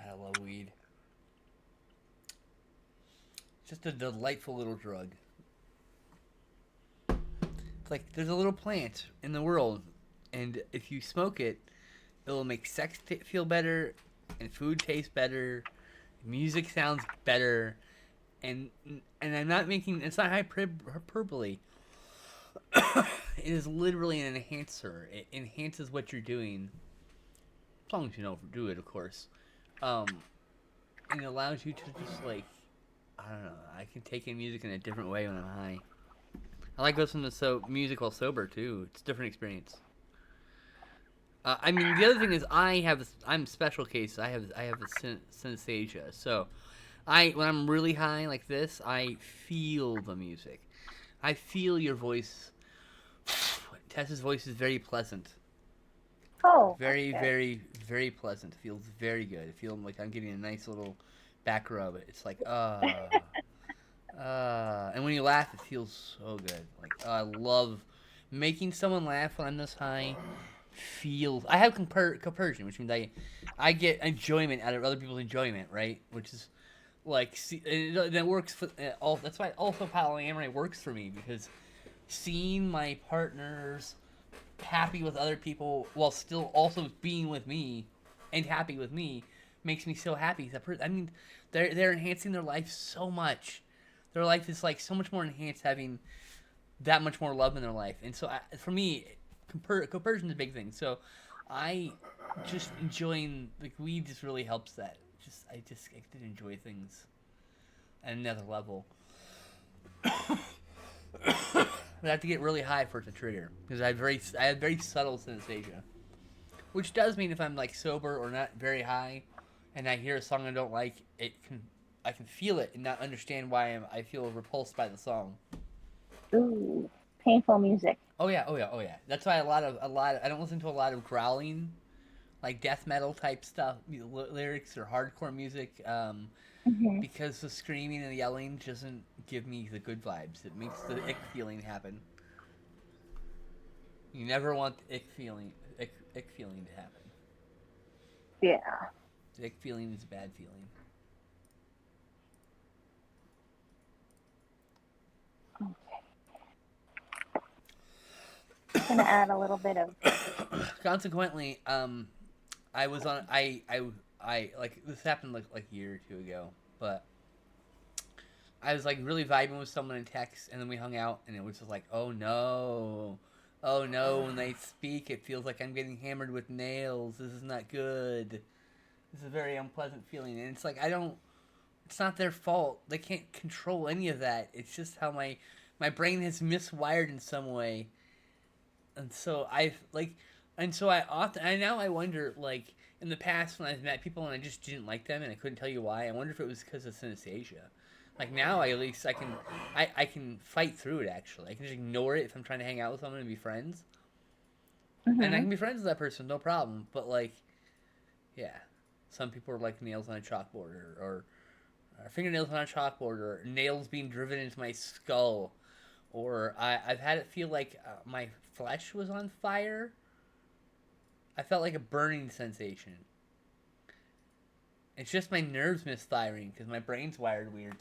I love weed. It's just a delightful little drug. It's like there's a little plant in the world, and if you smoke it, it'll make sex feel better, and food taste better, music sounds better, and I'm not making it's not hyperbole. It is literally an enhancer. It enhances what you're doing, as long as you don't do it, of course. And it allows you to just like, I don't know, I can take in music in a different way when I'm high. I like listening to music while sober too. It's a different experience. I mean, the other thing is I'm special case. I have a synesthesia, so when I'm really high like this, I feel the music. I feel your voice. Tessa's voice is very pleasant. Oh. Very, okay. very, very pleasant. Feels very good. I feel like I'm getting a nice little back rub. It's like, and when you laugh, it feels so good. Like, I love making someone laugh when I'm this high. I have compersion, which means I get enjoyment out of other people's enjoyment, right? Which is like, that works for that's why also polyamory works for me, because seeing my partners happy with other people while still also being with me and happy with me makes me so happy. I mean, they're enhancing their life so much. Their life is like so much more enhanced having that much more love in their life. And so for me, compersion is a big thing. So I just enjoying, like, weed just really helps that. I can enjoy things at another level. But I have to get really high for it to trigger, because I have very subtle synesthesia, which does mean if I'm like sober or not very high, and I hear a song I don't like, I can feel it and not understand why I feel repulsed by the song. Ooh, painful music. Oh yeah. That's why I don't listen to a lot of growling, like death metal type stuff, lyrics or hardcore music. Because the screaming and the yelling doesn't give me the good vibes. It makes the ick feeling happen. You never want the ick feeling to happen. Yeah. The ick feeling is a bad feeling. Okay. I'm gonna add a little bit of. Consequently, I was on I like this happened like a year or two ago, but I was like really vibing with someone in text, and then we hung out, and it was just like, oh no, when they speak, it feels like I'm getting hammered with nails. This is not good. This is a very unpleasant feeling, and it's like I don't. It's not their fault. They can't control any of that. It's just how my brain has miswired in some way, and so I often I now I wonder like in the past when I've met people and I just didn't like them and I couldn't tell you why. I wonder if it was because of synesthesia. Like now, at least I can fight through it. Actually, I can just ignore it if I'm trying to hang out with someone and be friends, and I Hmm. can be friends with that person, no problem. But like, yeah, some people are like nails on a chalkboard, or fingernails on a chalkboard, or nails being driven into my skull, or I've had it feel like my flesh was on fire. I felt like a burning sensation. It's just my nerves misfiring because my brain's wired weird.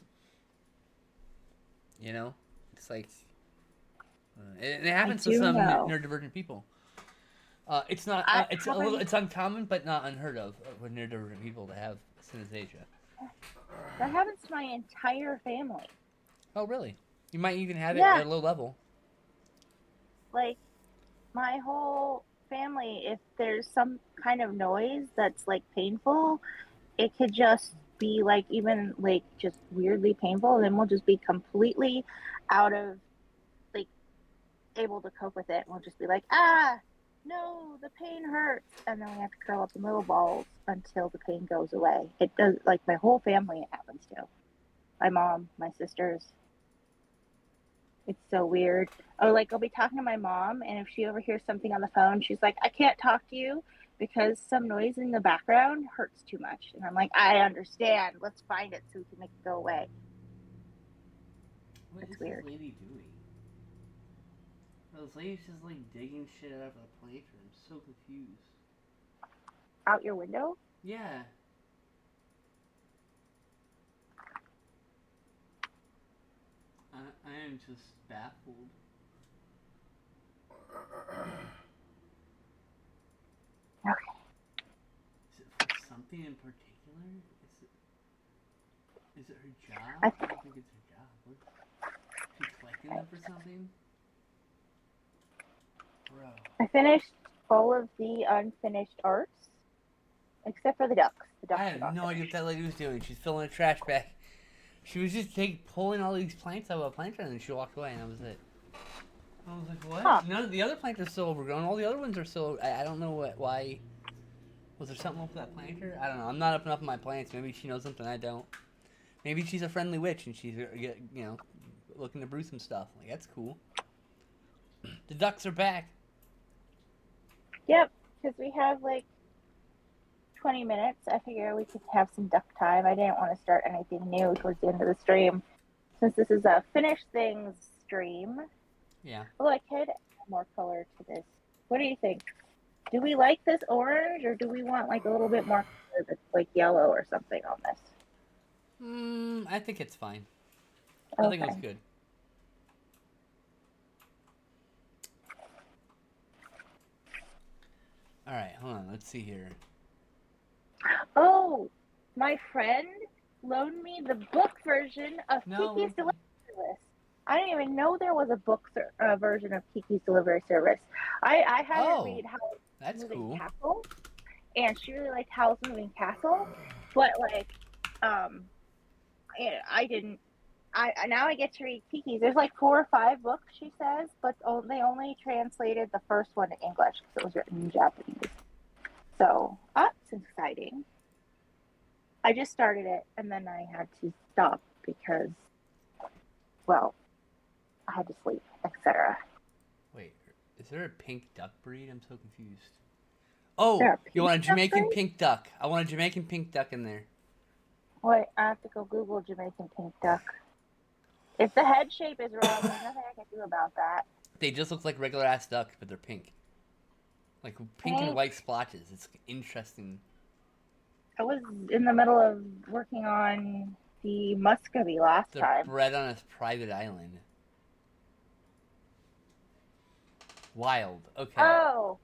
You know, it's like it I happens to do some know. neurodivergent people. It's not. I It's a little. haven't. It's uncommon, but not unheard of with neurodivergent people to have synesthesia. That happens to my entire family. Oh, really? You might even have it Yeah, at a low level. like my whole family. If there's some kind of noise that's like painful, it could just be like even like just weirdly painful, and then we'll just be completely out of like able to cope with it. We'll just be like, ah, no, the pain hurts, and then we have to curl up in little balls until the pain goes away. It does, like my whole family. It happens to my mom, my sisters. It's so weird. Or like I'll be talking to my mom, and if she overhears something on the phone, she's like, "I can't talk to you because some noise in the background hurts too much." And I'm like, "I understand. Let's find it so we can make it go away." What It's is this weird. lady doing? This lady's just like digging shit out of a planter. I'm so confused. Out your window? Yeah. I am just baffled. Okay. Is it for something in particular? Is it her job? I, I don't think it's her job. What? She collecting them for something? Bro. I finished all of the unfinished arts except for the ducks. The I ducks are have not no idea what finished. that lady was doing. She's filling a trash bag. She was just pulling all these plants out of a planter and then she walked away and that was it. I was like, Huh. what? None of the other plants are still overgrown. All the other ones are still. I don't know why. Was there something up with that planter? I don't know. I'm not up and up on my plants. Maybe she knows something I don't. Maybe she's a friendly witch and she's looking to brew some stuff. Like that's cool. The ducks are back. Yep, because we have like 20 minutes. I figure we could have some duck time. I didn't want to start anything new towards the end of the stream since this is a finished things stream. Yeah. Although I could add more color to this. What do you think? Do we like this orange or do we want like a little bit more color that's like yellow or something on this? I think it's fine. I think it was Okay. good. All right, hold on. Let's see here. Oh, my friend loaned me the book version of No, we're Kiki's fine. Delivery Service. I didn't even know there was a book version of Kiki's Delivery Service. I had her Oh, read Howl's that's Moving cool. Castle, and she really liked Howl's Moving Castle, but like, I didn't. I now I get to read Kiki's. There's like 4 or 5 books, she says, but they only translated the first one to English because it was written in Japanese. So that's exciting. I just started it and then I had to stop because, well, I had to sleep, etc. Wait, is there a pink duck breed? I'm so confused. There Oh, a you pink want a duck Jamaican breed? pink duck? I want a Jamaican pink duck in there. Wait, I have to go Google Jamaican pink duck. If the head shape is wrong, there's nothing I can do about that. They just look like regular ass duck, but they're pink. Like pink and Pink. white splotches. It's interesting. I was in the middle of working on the Muscovy last They're time. bred on a private island. Wild. Okay. Oh,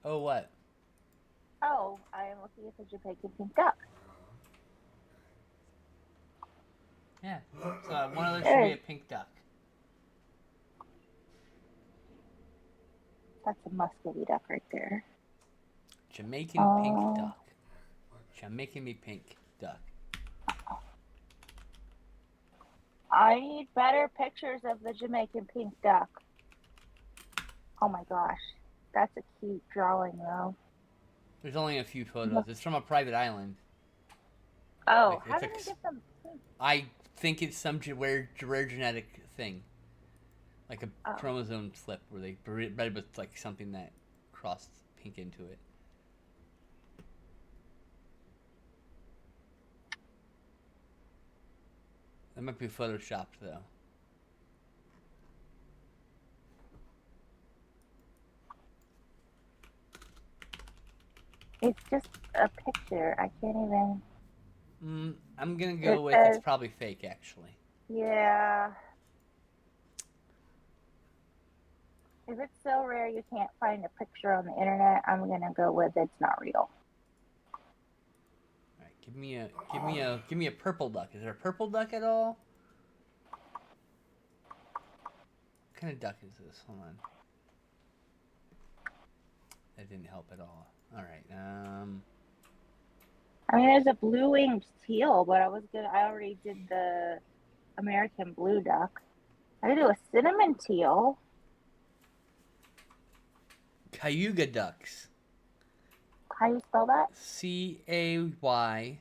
Oh, what? Oh, I am looking at the Jamaican pink duck. Yeah. So one of those should There be is. a pink duck. That's a muscovy duck right there. Jamaican pink duck. Jamaican me pink duck. I need better pictures of the Jamaican pink duck. Oh my gosh. That's a cute drawing though. There's only a few photos. It's from a private island. Oh, Like, how it's did a- I get them pink? I think it's some rare genetic thing, like a Oh. chromosome slip where they bred with like something that crossed pink into it. That might be photoshopped though. It's just a picture. I can't even. I'm gonna go It with says- it's probably fake actually. Yeah. If it's so rare you can't find a picture on the internet, I'm gonna go with it's not real. All right, give me a purple duck. Is there a purple duck at all? What kind of duck is this? Hold on. That didn't help at all. All right. I mean, there's a blue-winged teal, but I already did the American blue duck. I could do a cinnamon teal. Cayuga ducks. How do you spell that? Cayuga.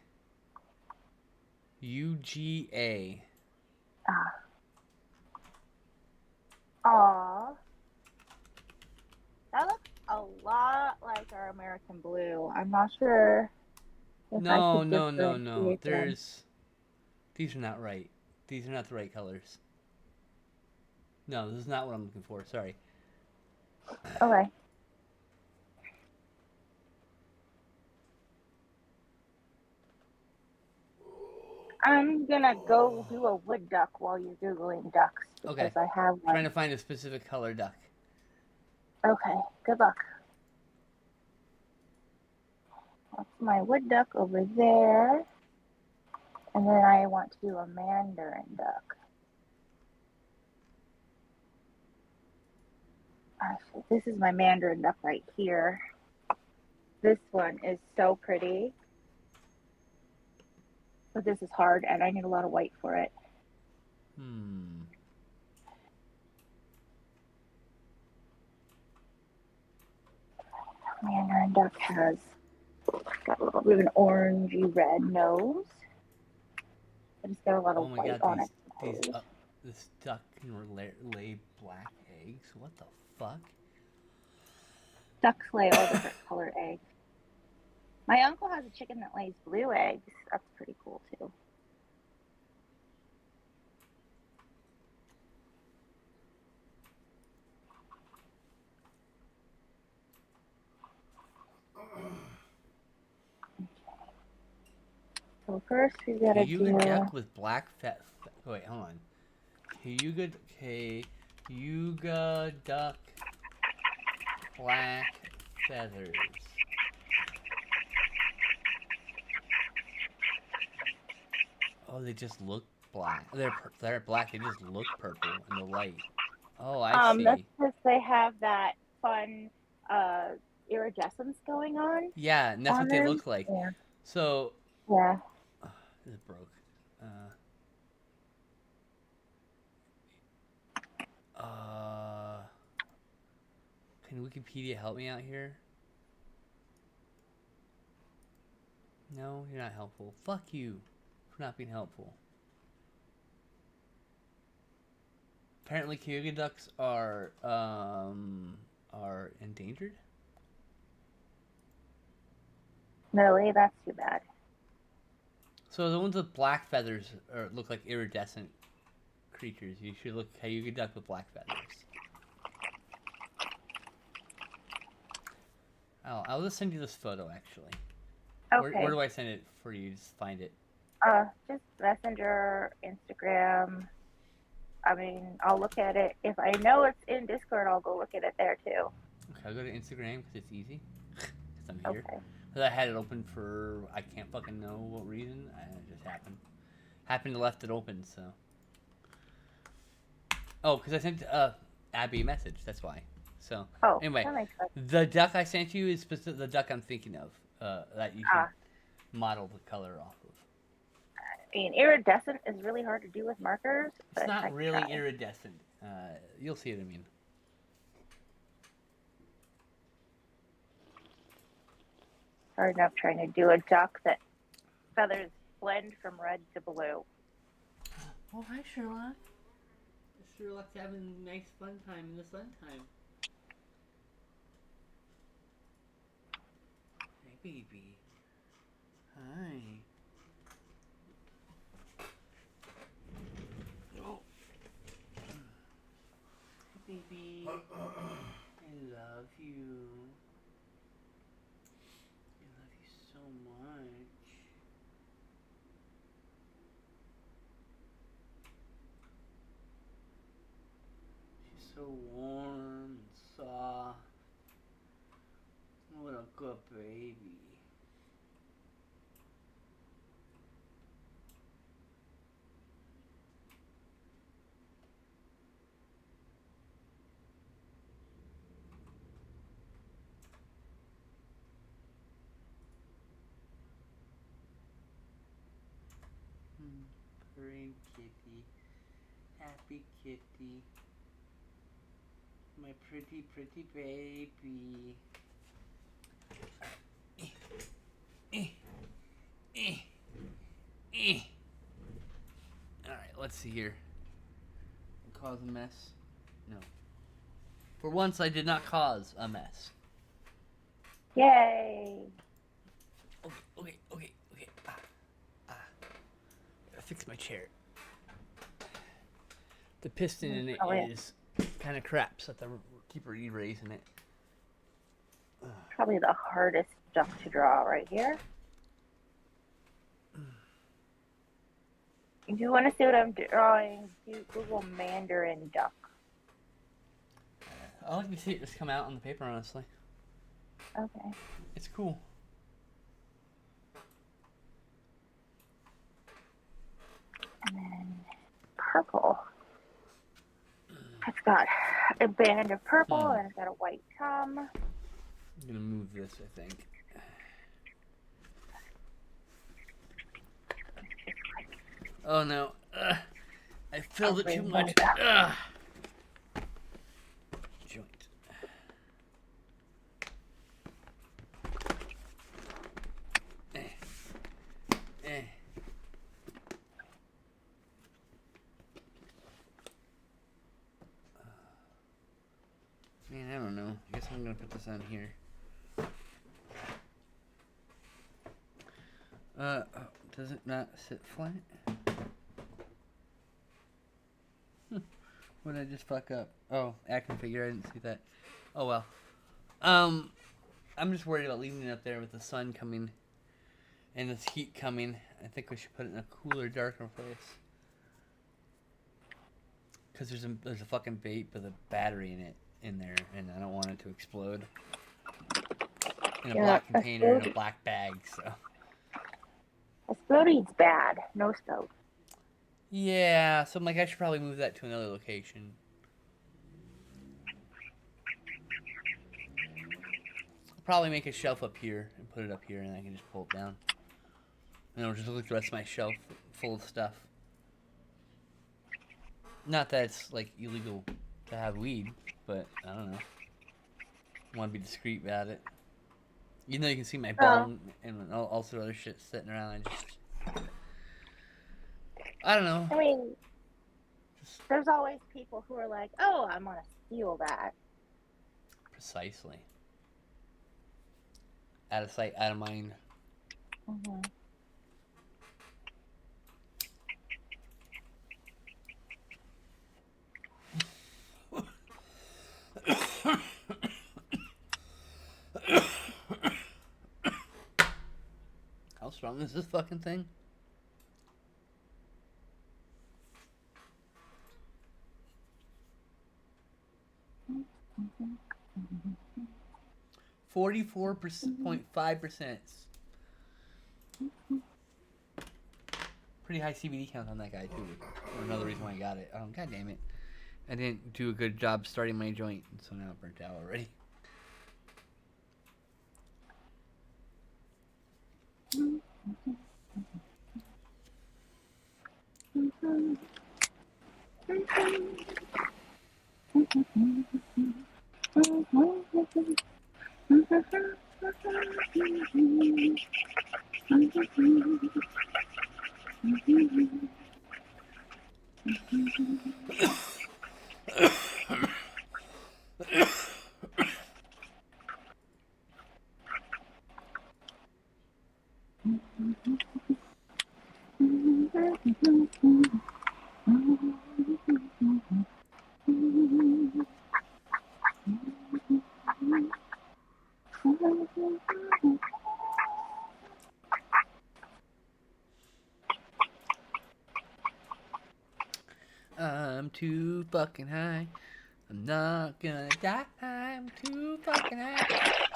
Aw. That looks a lot like our American blue. I'm not sure if I No. could differentiate them. These are not right. These are not the right colors. No, this is not what I'm looking for. Sorry. Okay. I'm gonna go do a wood duck while you're Googling ducks because Okay. I have one. Trying to find a specific color duck. Okay, good luck. That's my wood duck over there. And then I want to do a mandarin duck. Actually, this is my mandarin duck right here. This one is so pretty. But this is hard and I need a lot of white for it. Mandarin duck has got a little bit of an orangey red nose. But it's got a lot of Oh my white god, on these it. this duck can lay black eggs. What the fuck? Ducks lay all different colored eggs. My uncle has a chicken that lays blue eggs. That's pretty cool too. So first we gotta Cayuga do. duck with black wait, hold on. Cayuga duck, black feathers. Oh, they just look black. They're black. They just look purple in the light. Oh, I see. That's because they have that fun iridescence going on. Yeah, and that's what they them. look like. Yeah. So, Yeah. this broke. Can Wikipedia help me out here? No, you're not helpful. Fuck you for not being helpful. Apparently, Cayuga ducks are endangered. Really, that's too bad. So the ones with black feathers look like iridescent creatures. You should look Cayuga duck with black feathers. I'll just send you this photo actually. Okay. Where do I send it for you to find it? Just Messenger, Instagram. I mean, I'll look at it. If I know it's in Discord, I'll go look at it there too. Okay, I'll go to Instagram because it's easy. Because I'm here. Okay. 'Cause I had it open for I can't fucking know what reason. It just happened. Happened to left it open, so. Oh, because I sent Abby a message. That's why. So Oh, anyway, that makes sense. the duck I sent you is the duck I'm thinking of. That you should Ah. model the color off of. I mean, iridescent is really hard to do with markers. It's But I not can really try. iridescent. You'll see what I mean. Hard enough trying to do a duck that feathers blend from red to blue. Oh, hi, Sherlock. Sherlock's having a nice fun time in the sun time. Hey, baby. Hi. Oh. Hey, baby. I love you. I love you so much. She's so warm and soft. What a good baby. Purring kitty. Happy kitty. My pretty, pretty baby. Alright, let's see here. Cause a mess? No. For once, I did not cause a mess. Yay! Okay. Gotta fix my chair. The piston in it is kind of crap, so I have to keep erasing it. Probably the hardest duck to draw right here. If you want to see what I'm drawing, do Google Mandarin duck. I like to see it just come out on the paper, honestly. Okay. It's cool. And then purple. It's got a band of purple and it's got a white tongue. I'm gonna move this, I think. Oh no. I filled it too much. Joint. Man, I don't know. I guess I'm gonna put this on here. Does it not sit flat? What did I just fuck up? Oh, action figure. I didn't see that. Oh well. I'm just worried about leaving it up there with the sun coming and this heat coming. I think we should put it in a cooler, darker place. Cause there's a fucking vape with a battery in there, and I don't want it to explode. In a black container in a black bag, so. Exploding's bad. No spout. Yeah, so I'm like, I should probably move that to another location. I'll probably make a shelf up here and put it up here, and I can just pull it down. And it'll just look like the rest of my shelf full of stuff. Not that it's like illegal to have weed, but I don't know. I want to be discreet about it. Even though you can see my bong and all sort of other shit sitting around, I don't know. I mean, there's always people who are like, "Oh, I'm gonna steal that." Precisely. Out of sight, out of mind. Mm-hmm. How strong is this fucking thing? 44.5%. Pretty high CBD count on that guy too. Another reason why I got it. God damn it! I didn't do a good job starting my joint, so now it burnt out already. I'm too fucking high. I'm not gonna die. I'm too fucking high.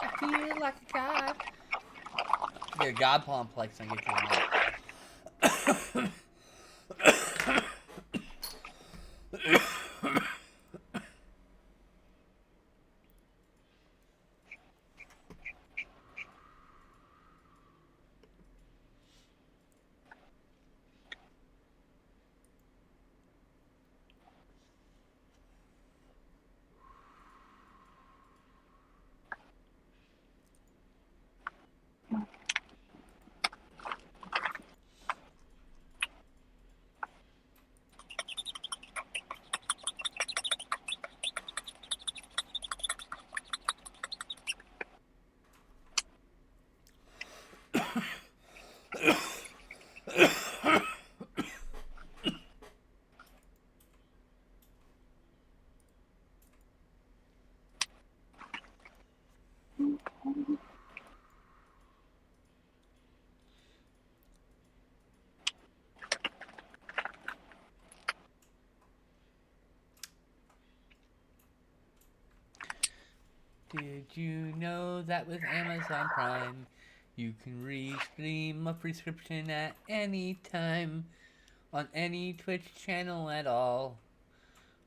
I feel like a god. Get a god complex and I get too high. Did you know that with Amazon Prime, you can redeem a prescription at any time on any Twitch channel at all?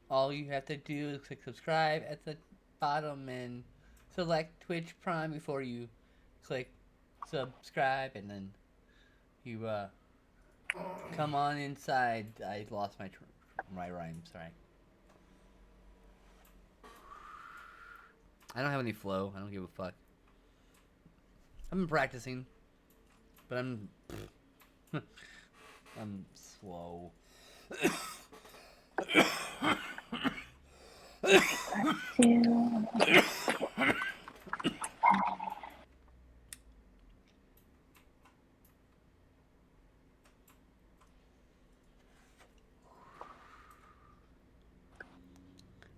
All you have to do is click subscribe at the bottom and select Twitch Prime before you click subscribe, and then you come on inside. I lost my rhyme. Sorry. I don't have any flow. I don't give a fuck. I've been practicing, but I'm slow.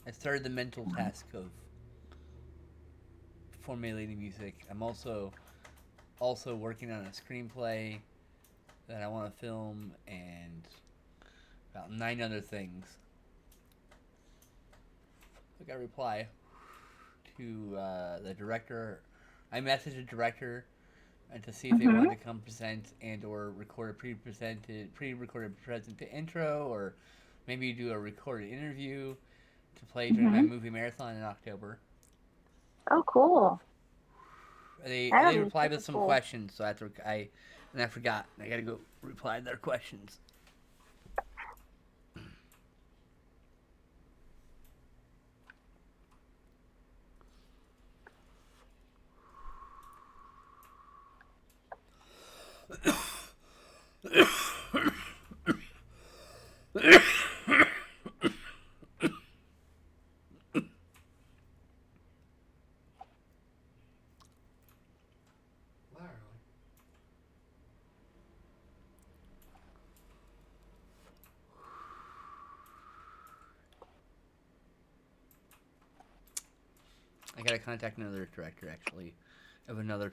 I started the mental task of formulating music. I'm also working on a screenplay that I want to film and about 9 other things. I got a reply to the director. I messaged the director to see if they wanted to come present and or record a pre-recorded present intro, or maybe do a recorded interview to play during my movie marathon in October. Oh, cool. They replied with some questions, so I forgot. I gotta go reply to their questions. I gotta contact another director actually of another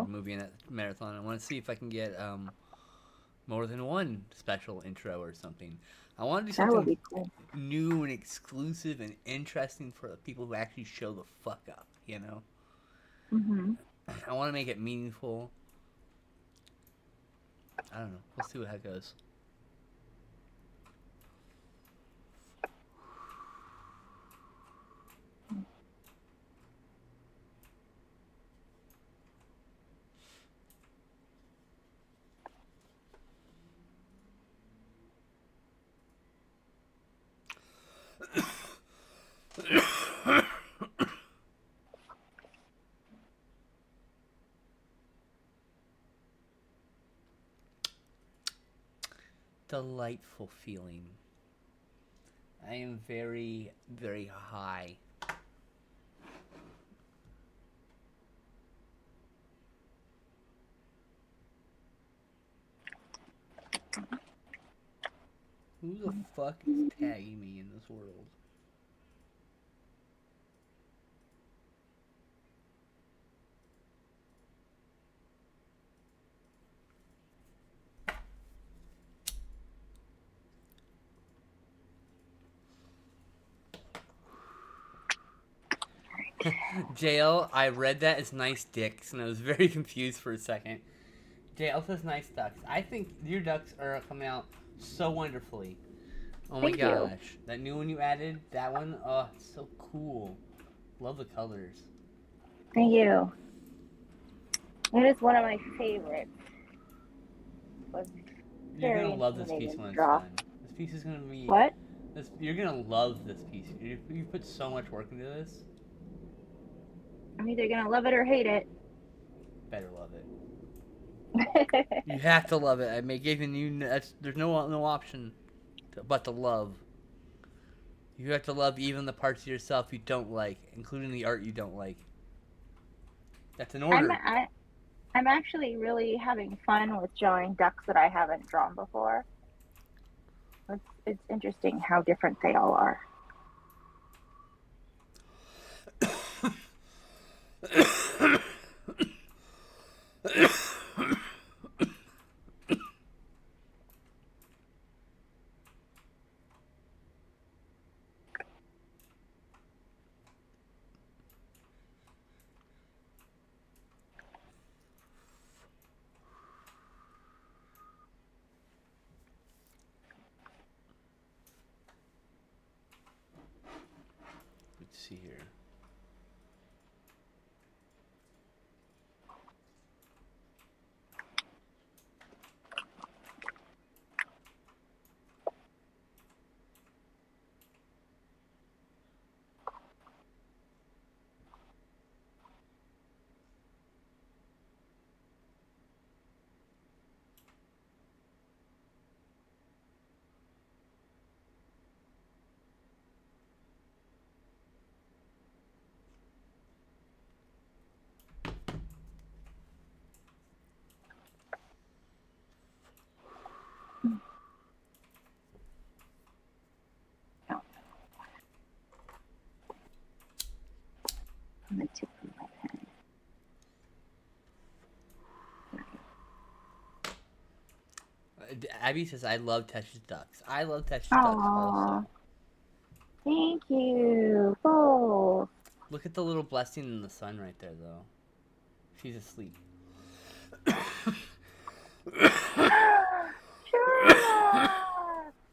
movie in that marathon. I want to see if I can get more than one special intro or something. I want to do something new and exclusive and interesting for the people who actually show the fuck up, you know? Mhm. I want to make it meaningful. I don't know. We'll see how it goes. Delightful feeling. I am very, very high. Who the fuck is tagging me in this world? JL, I read that as nice dicks, and I was very confused for a second. JL says nice ducks. I think your ducks are coming out so wonderfully. Oh my Thank you. gosh. That new one you added, that one, oh, it's so cool. Love the colors. Thank you. It is one of my favorites. Was You're very gonna love this piece intimidating when to it's draw. done. This piece is gonna be. What? You're gonna love this piece. You put so much work into this. I'm either gonna love it or hate it. Better love it. You have to love it. I may giving you. There's no option, but to love. You have to love even the parts of yourself you don't like, including the art you don't like. That's an order. I'm actually really having fun with drawing ducks that I haven't drawn before. It's interesting how different they all are. Let's see here. On the tip of my pen. Abby says, I love Tesh's ducks. I love Tesh's ducks also. Thank you. Both. Look at the little blessing in the sun right there, though. She's asleep. Sure.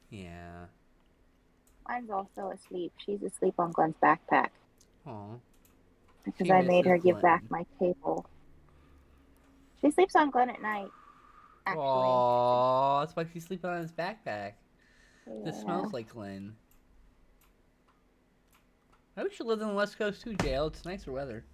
Yeah. Mine's also asleep. She's asleep on Glenn's backpack. Aw. Because She I made her misses give back Glenn. my table. She sleeps on Glenn at night, actually. Aww, that's why she's sleeping on his backpack. This Yeah. smells like Glenn. I wish you lived on the West Coast too, JL. It's nicer weather.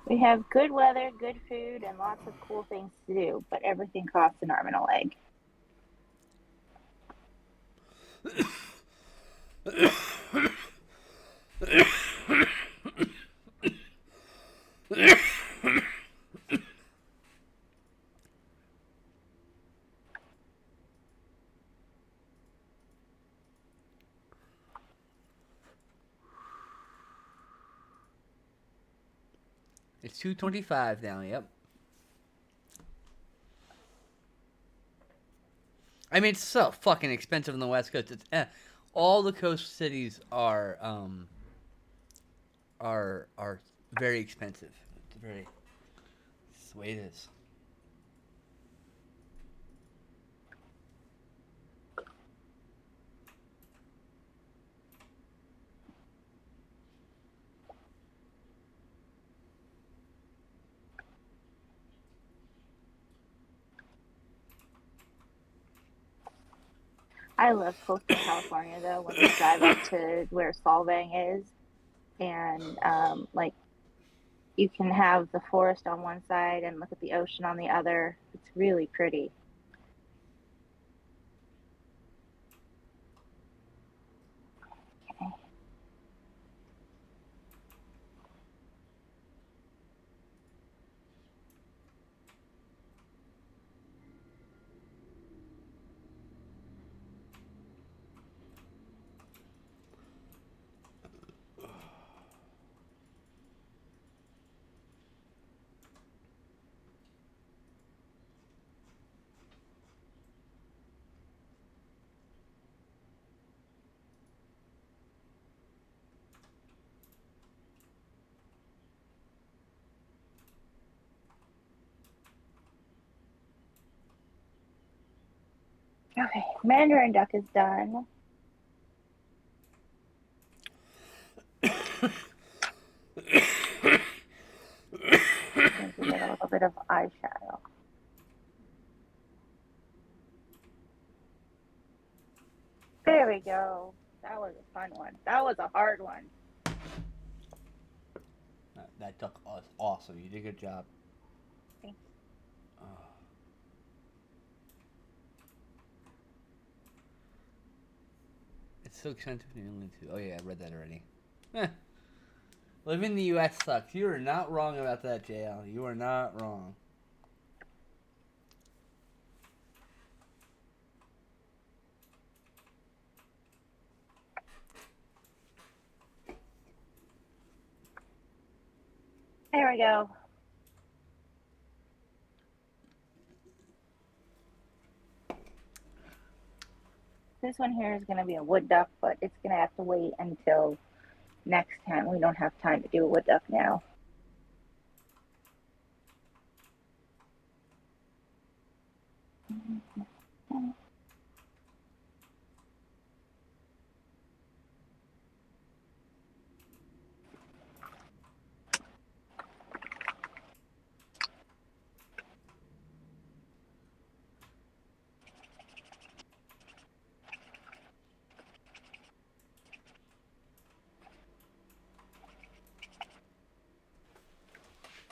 We have good weather, good food, and lots of cool things to do, but everything costs an arm and a leg. It's 2:25 now, yep. I mean, it's so fucking expensive on the West Coast. It's, all the coast cities are very expensive. It's very. It's the way it is. I love coastal California though. When you drive up to where Solvang is, and like you can have the forest on one side and look at the ocean on the other. It's really pretty. Okay, Mandarin duck is done. Need to get a little bit of eyeshadow. There we go. That was a fun one. That was a hard one. That duck was awesome. You did a good job. Thanks. Oh. It's so expensive in England too. Oh yeah, I read that already. Living in the U.S. sucks. You are not wrong about that, JL. You are not wrong. There we go. This one here is going to be a wood duck, but it's going to have to wait until next time. We don't have time to do a wood duck now.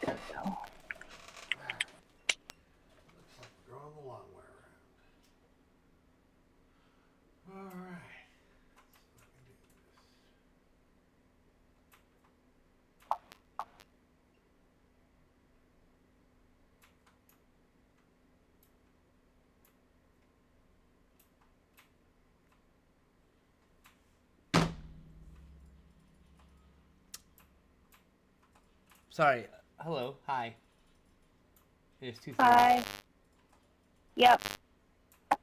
There we go. Looks like we're going the long way around. Alright. Let's fucking do this. Sorry. Hello. Hi. It's 2:30. Hi. Yep.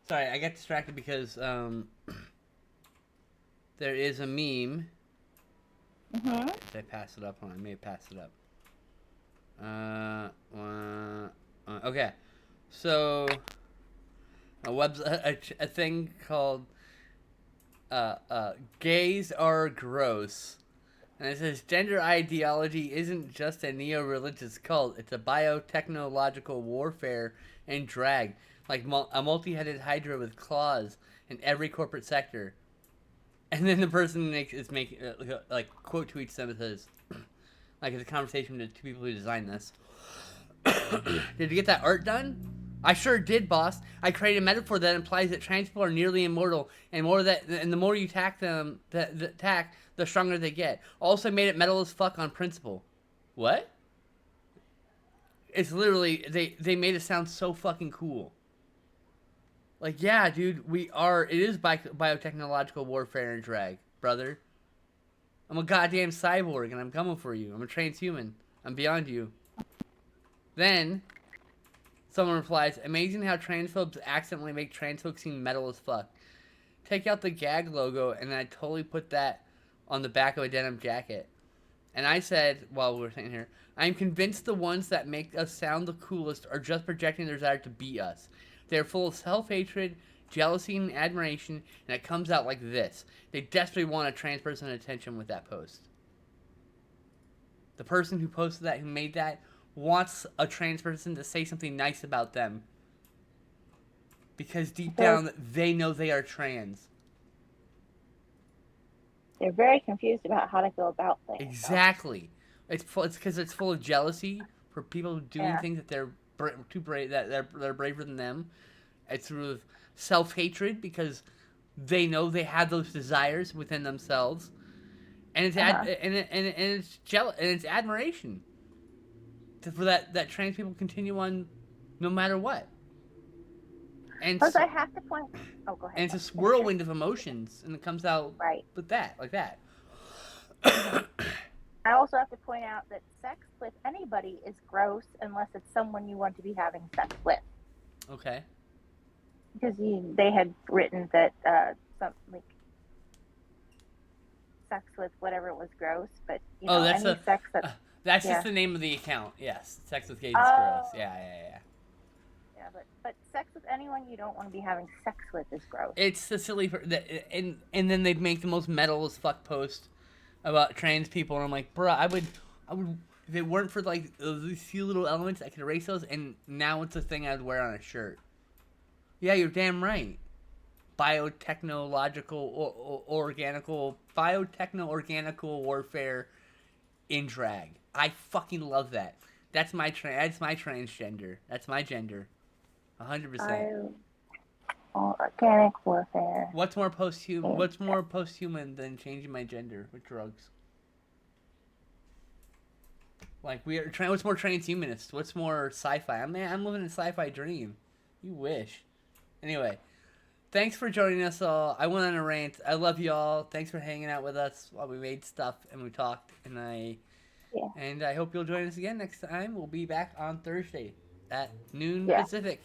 Sorry, I got distracted because there is a meme. Mm-hmm. Did I pass it up? Hold on, I may have passed it up. Okay, so a thing called gays are gross, and it says gender ideology isn't just a neo-religious cult; it's a biotechnological warfare and drag, like a multi-headed hydra with claws in every corporate sector. And then the person is making like quote tweets them and says, like it's a conversation with two people who designed this. Did you get that art done? I sure did, boss. I created a metaphor that implies that trans people are nearly immortal, and the more you attack them, the stronger they get. Also made it metal as fuck on principle. What? It's literally they made it sound so fucking cool. Like, yeah, dude, it is biotechnological warfare and drag, brother. I'm a goddamn cyborg, and I'm coming for you. I'm a transhuman. I'm beyond you. Then, Someone replies, amazing how transphobes accidentally make trans folks seem metal as fuck. Take out the gag logo, and I totally put that on the back of a denim jacket. And I said, while we were sitting here, I am convinced the ones that make us sound the coolest are just projecting their desire to be us. They're full of self-hatred, jealousy, and admiration, and it comes out like this. They desperately want a trans person attention with that post. The person who posted that, who made that, wants a trans person to say something nice about them. Because deep down, they know they are trans. They're very confused about how to go about things. Exactly. It's because it's full of jealousy for people doing things that they're too brave, that they're braver than them. It's through self-hatred because they know they have those desires within themselves, and it's it's admiration for that trans people continue on no matter what. And Plus, I have to point. Oh, go ahead. And it's a whirlwind of emotions, and it comes out with that, like that. I also have to point out that sex with anybody is gross unless it's someone you want to be having sex with. Okay. Because they had written that sex with whatever was gross, but any sex that's just the name of the account. Yes, sex with gays is gross. Yeah. Yeah, but sex with anyone you don't want to be having sex with is gross. It's the silly, and then they'd make the most metal as fuck post about trans people, and I'm like, bruh, I would, if it weren't for like these few little elements, I could erase those, and now it's a thing I'd wear on a shirt. Yeah, you're damn right. Biotechno-organical warfare in drag. I fucking love that. That's my transgender. That's my gender. 100%. Organic warfare. What's more post-human than changing my gender with drugs? Like what's more transhumanist? What's more sci-fi? I'm living a sci-fi dream. You wish. Anyway, thanks for joining us all. I went on a rant. I love y'all. Thanks for hanging out with us while we made stuff and we talked. And I hope you'll join us again next time. We'll be back on Thursday at noon Pacific.